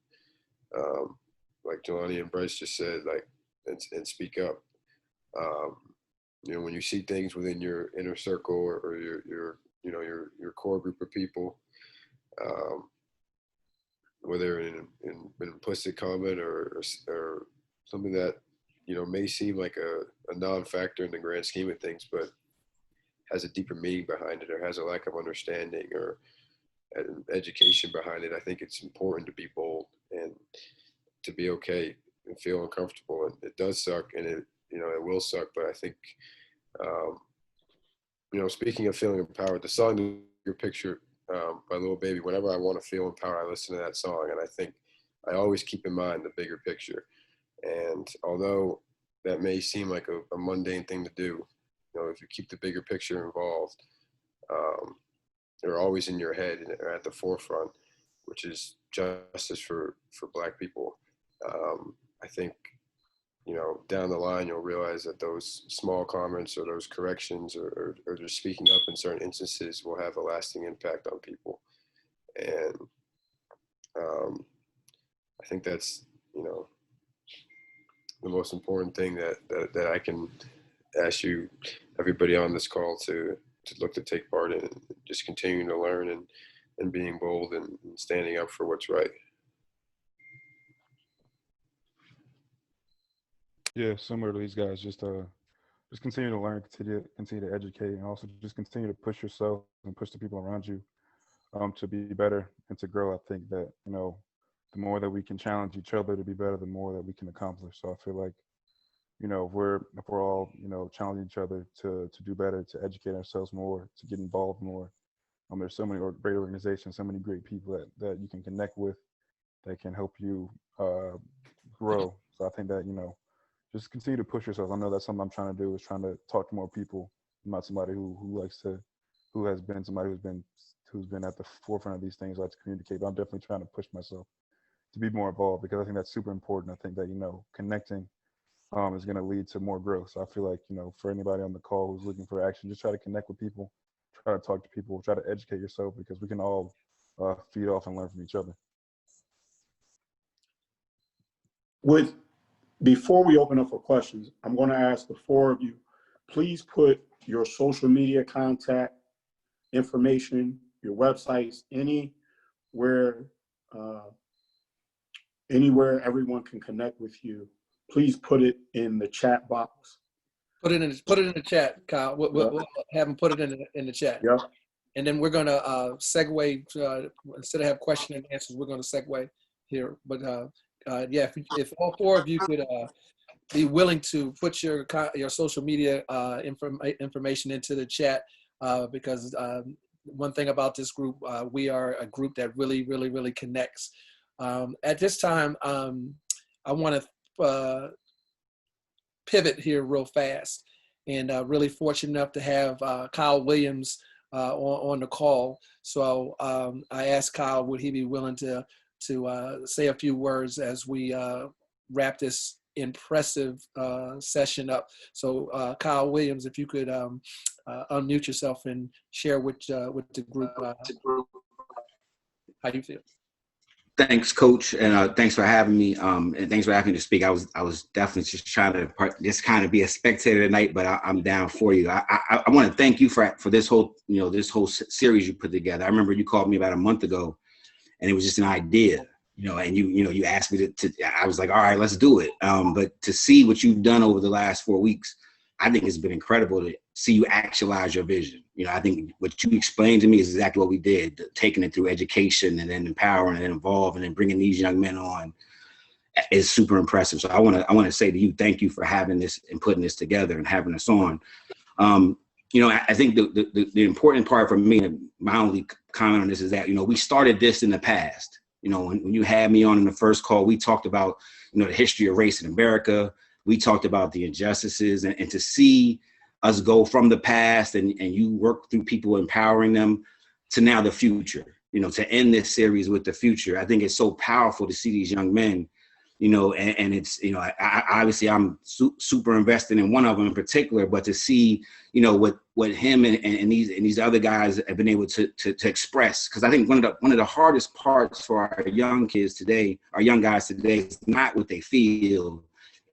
like Jelani and Bryce just said, and speak up. When you see things within your inner circle or your core group of people, whether in an implicit comment or something that may seem like a non-factor in the grand scheme of things, but has a deeper meaning behind it, or has a lack of understanding or an education behind it, I think it's important to be bold and to be okay and feel uncomfortable. And it does suck, and it will suck. But I think, speaking of feeling empowered, the song "Your Picture" by Lil Baby, whenever I want to feel empowered, I listen to that song, and I think I always keep in mind the bigger picture. And although that may seem like a mundane thing to do, if you keep the bigger picture involved, they're always in your head and are at the forefront, which is justice for Black people. I think, down the line, you'll realize that those small comments or those corrections or just speaking up in certain instances will have a lasting impact on people. And I think that's, the most important thing that I can ask you, everybody on this call, to look to take part in, just continuing to learn and being bold and standing up for what's right. Yeah, similar to these guys, just continue to learn, continue to educate, and also just continue to push yourself and push the people around you to be better and to grow. I think that, the more that we can challenge each other to be better, the more that we can accomplish. So I feel like, if we're all, challenging each other to do better, to educate ourselves more, to get involved more. There's so many great organizations, so many great people that you can connect with that can help you grow. So I think that, just continue to push yourself. I know that's something I'm trying to do, is trying to talk to more people. I'm not somebody who has been somebody who's been at the forefront of these things, like to communicate, but I'm definitely trying to push myself to be more involved, because I think that's super important. I think that, connecting is going to lead to more growth. So I feel like, for anybody on the call who's looking for action, just try to connect with people, try to talk to people, try to educate yourself, because we can all feed off and learn from each other. Before we open up for questions, I'm going to ask the four of you, please put your social media contact information, your websites, anywhere everyone can connect with you. Please put it in the chat box. Put it in the chat, Kyle. We'll have them put it in the chat. Yeah. And then we're going to segue to, instead of have question and answers, we're going to segue here. But if all four of you could be willing to put your social media information into the chat, because one thing about this group, we are a group that really, really, really connects. At this time, I want to pivot here real fast, and really fortunate enough to have Kyle Williams on the call. So I asked Kyle, would he be willing to say a few words as we wrap this impressive session up. So Kyle Williams, if you could unmute yourself and share with the group how you feel. Thanks, Coach, and thanks for having me. And thanks for having me to speak. I was definitely just trying to kind of be a spectator tonight, but I'm down for you. I want to thank you for this whole series you put together. I remember you called me about a month ago, and it was just an idea, and you asked me to. I was like, all right, let's do it. But to see what you've done over the last 4 weeks, I think it's been incredible to see you actualize your vision. I think what you explained to me is exactly what we did, taking it through education and then empowering and involving and bringing these young men on is super impressive. So I want to say to you, thank you for having this and putting this together and having us on. you know, I think the important part for me, and my only comment on this is that, you know, we started this in the past. You know, when you had me on in the first call, we talked about, you know, the history of race in America. We talked about the injustices, and to see us go from the past and you work through people, empowering them, to now the future, you know, to end this series with the future. I think it's so powerful to see these young men, you know, and it's, you know, I obviously I'm super invested in one of them in particular, but to see, you know, what him and these other guys have been able to express, because I think one of the hardest parts for our young kids today, our young guys today, is not what they feel,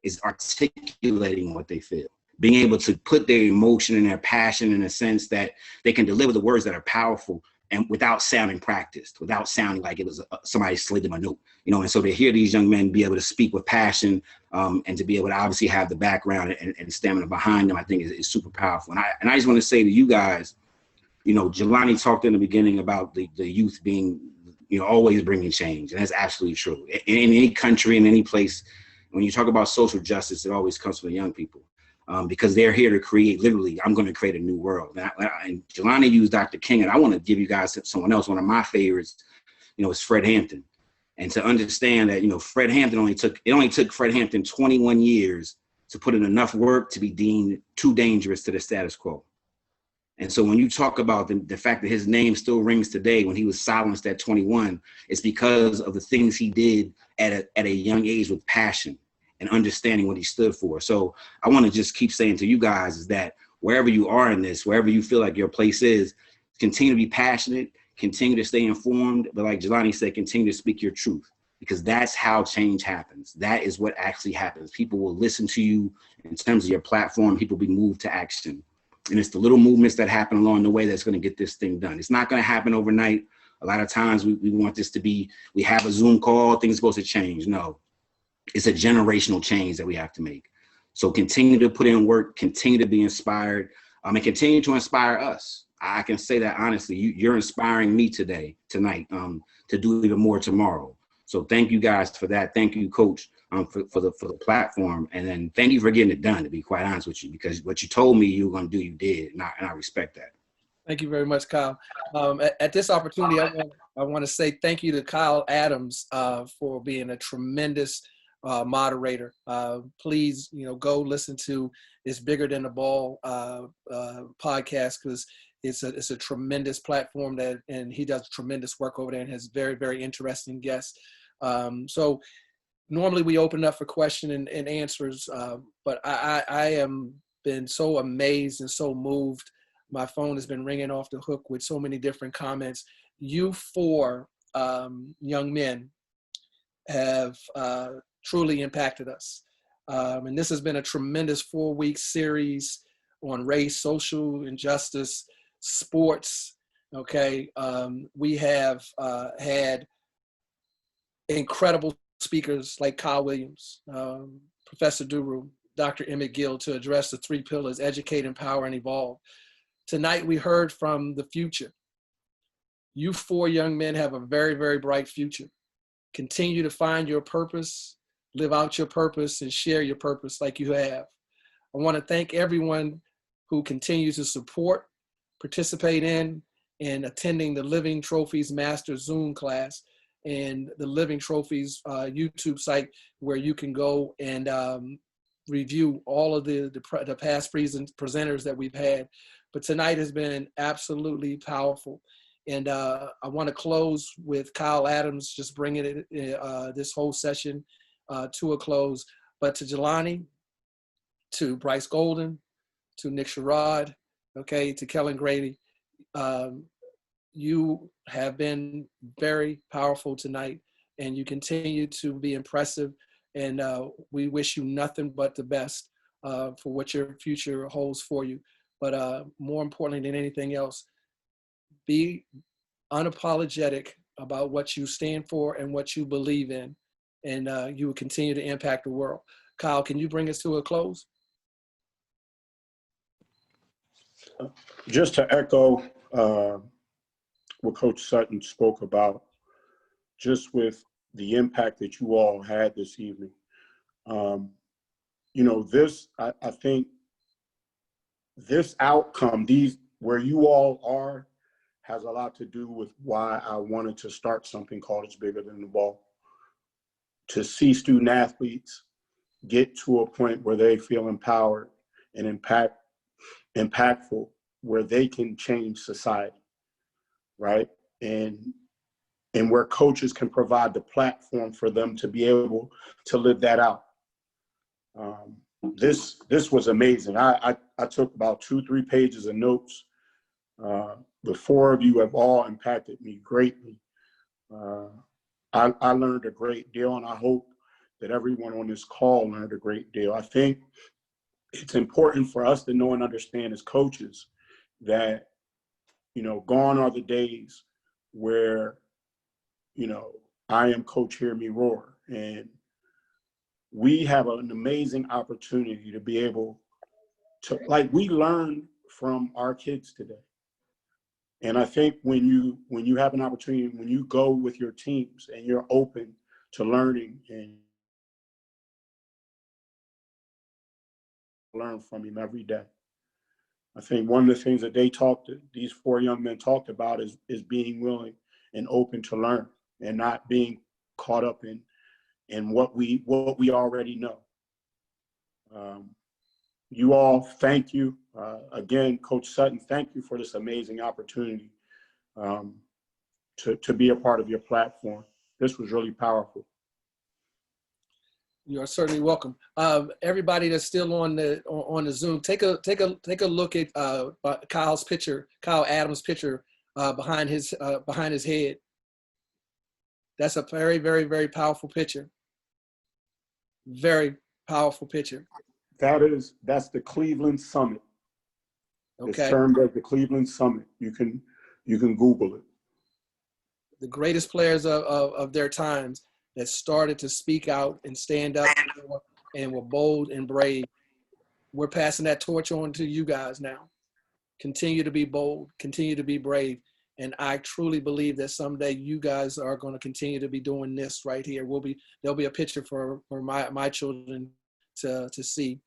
is articulating what they feel, being able to put their emotion and their passion in a sense that they can deliver the words that are powerful and without sounding practiced, without sounding like it was somebody slid them a note, you know. And so to hear these young men be able to speak with passion, and to be able to obviously have the background and stamina behind them, I think is super powerful. And I just want to say to you guys, you know, Jelani talked in the beginning about the youth being, you know, always bringing change, and that's absolutely true. In any country, in any place, when you talk about social justice, it always comes from the young people. Because they're here to create, literally, I'm going to create a new world. And Jelani used Dr. King, and I want to give you guys someone else. One of my favorites, you know, is Fred Hampton. And to understand that, you know, Fred Hampton only took Fred Hampton 21 years to put in enough work to be deemed too dangerous to the status quo. And so when you talk about the fact that his name still rings today when he was silenced at 21, it's because of the things he did at a young age with passion and understanding what he stood for. So I want to just keep saying to you guys is that wherever you are in this, wherever you feel like your place is, continue to be passionate, continue to stay informed, but like Jelani said, continue to speak your truth, because that's how change happens. That is what actually happens. People will listen to you in terms of your platform. People will be moved to action. And it's the little movements that happen along the way that's going to get this thing done. It's not going to happen overnight. A lot of times we want this to be, we have a Zoom call, things are supposed to change. No. It's a generational change that we have to make. So continue to put in work, continue to be inspired, and continue to inspire us. I can say that honestly, you're inspiring me tonight, to do even more tomorrow. So thank you guys for that. Thank you, Coach, for the platform. And then thank you for getting it done, to be quite honest with you, because what you told me you were going to do, you did. And I respect that. Thank you very much, Kyle. At this opportunity, I want to say thank you to Kyle Adams for being a tremendous moderator. Please, you know, go listen to It's Bigger Than the Ball podcast, because it's a tremendous platform and he does tremendous work over there and has very, very interesting guests. So normally we open up for question and answers, but I am been so amazed and so moved. My phone has been ringing off the hook with so many different comments. You four young men have truly impacted us. And this has been a tremendous 4-week series on race, social injustice, sports. Okay. We have had incredible speakers like Kyle Williams, Professor Duru, Dr. Emmett Gill, to address the 3 pillars: educate, empower, and evolve. Tonight, we heard from the future. You 4 young men have a very, very bright future. Continue to find your purpose, live out your purpose, and share your purpose like you have. I want to thank everyone who continues to support, participate in, and attending the Living Trophies Master Zoom class and the Living Trophies YouTube site, where you can go and review all of the past presenters that we've had. But tonight has been absolutely powerful. And I want to close with Kyle Adams just bringing this whole session to a close. But to Jelani, to Bryce Golden, to Nick Sherrod, okay, to Kellen Grady, you have been very powerful tonight, and you continue to be impressive. And we wish you nothing but the best for what your future holds for you. But more importantly than anything else, be unapologetic about what you stand for and what you believe in, and you will continue to impact the world. Kyle, can you bring us to a close? Just to echo what Coach Sutton spoke about, just with the impact that you all had this evening. You know, this, I think this outcome, where you all are, has a lot to do with why I wanted to start something called It's Bigger Than the Ball. To see student athletes get to a point where they feel empowered and impactful, where they can change society, right? And where coaches can provide the platform for them to be able to live that out. This was amazing. I took about 2-3 pages of notes. The four of you have all impacted me greatly. I learned a great deal, and I hope that everyone on this call learned a great deal. I think it's important for us to know and understand as coaches that, gone are the days where, I am coach, hear me roar. And we have an amazing opportunity to be able to, we learn from our kids today. And I think when you have an opportunity, when you go with your teams and you're open to learning and learn from him every day. I think one of the things that these four young men talked about is being willing and open to learn and not being caught up in what we already know. You all, thank you. Again, Coach Sutton, thank you for this amazing opportunity to be a part of your platform. This was really powerful. You are certainly welcome. Everybody that's still on the Zoom, take a look at Kyle's picture, Kyle Adams' picture behind his head. That's a very, very, very powerful picture. Very powerful picture. That's the Cleveland Summit. Okay. It's termed as the Cleveland Summit. You can Google it. The greatest players of their times that started to speak out and stand up and were bold and brave. We're passing that torch on to you guys now. Continue to be bold, continue to be brave. And I truly believe that someday you guys are going to continue to be doing this right here. There'll be a picture for my children to see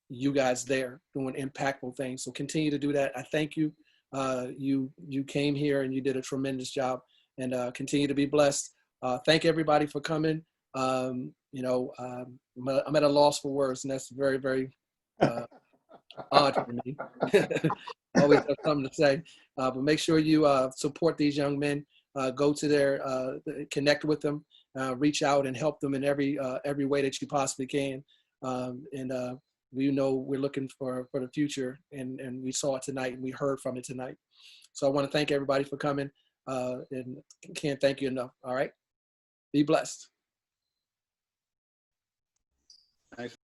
you guys there doing impactful things. So continue to do that. I thank you. You came here and you did a tremendous job, and continue to be blessed. Thank everybody for coming. I'm at a loss for words, and that's very, very odd for me. Always have something to say. But make sure you support these young men. Go to connect with them, reach out and help them in every way that you possibly can. We're looking for the future, and we saw it tonight, and we heard from it tonight. So I want to thank everybody for coming, and can't thank you enough. All right, be blessed.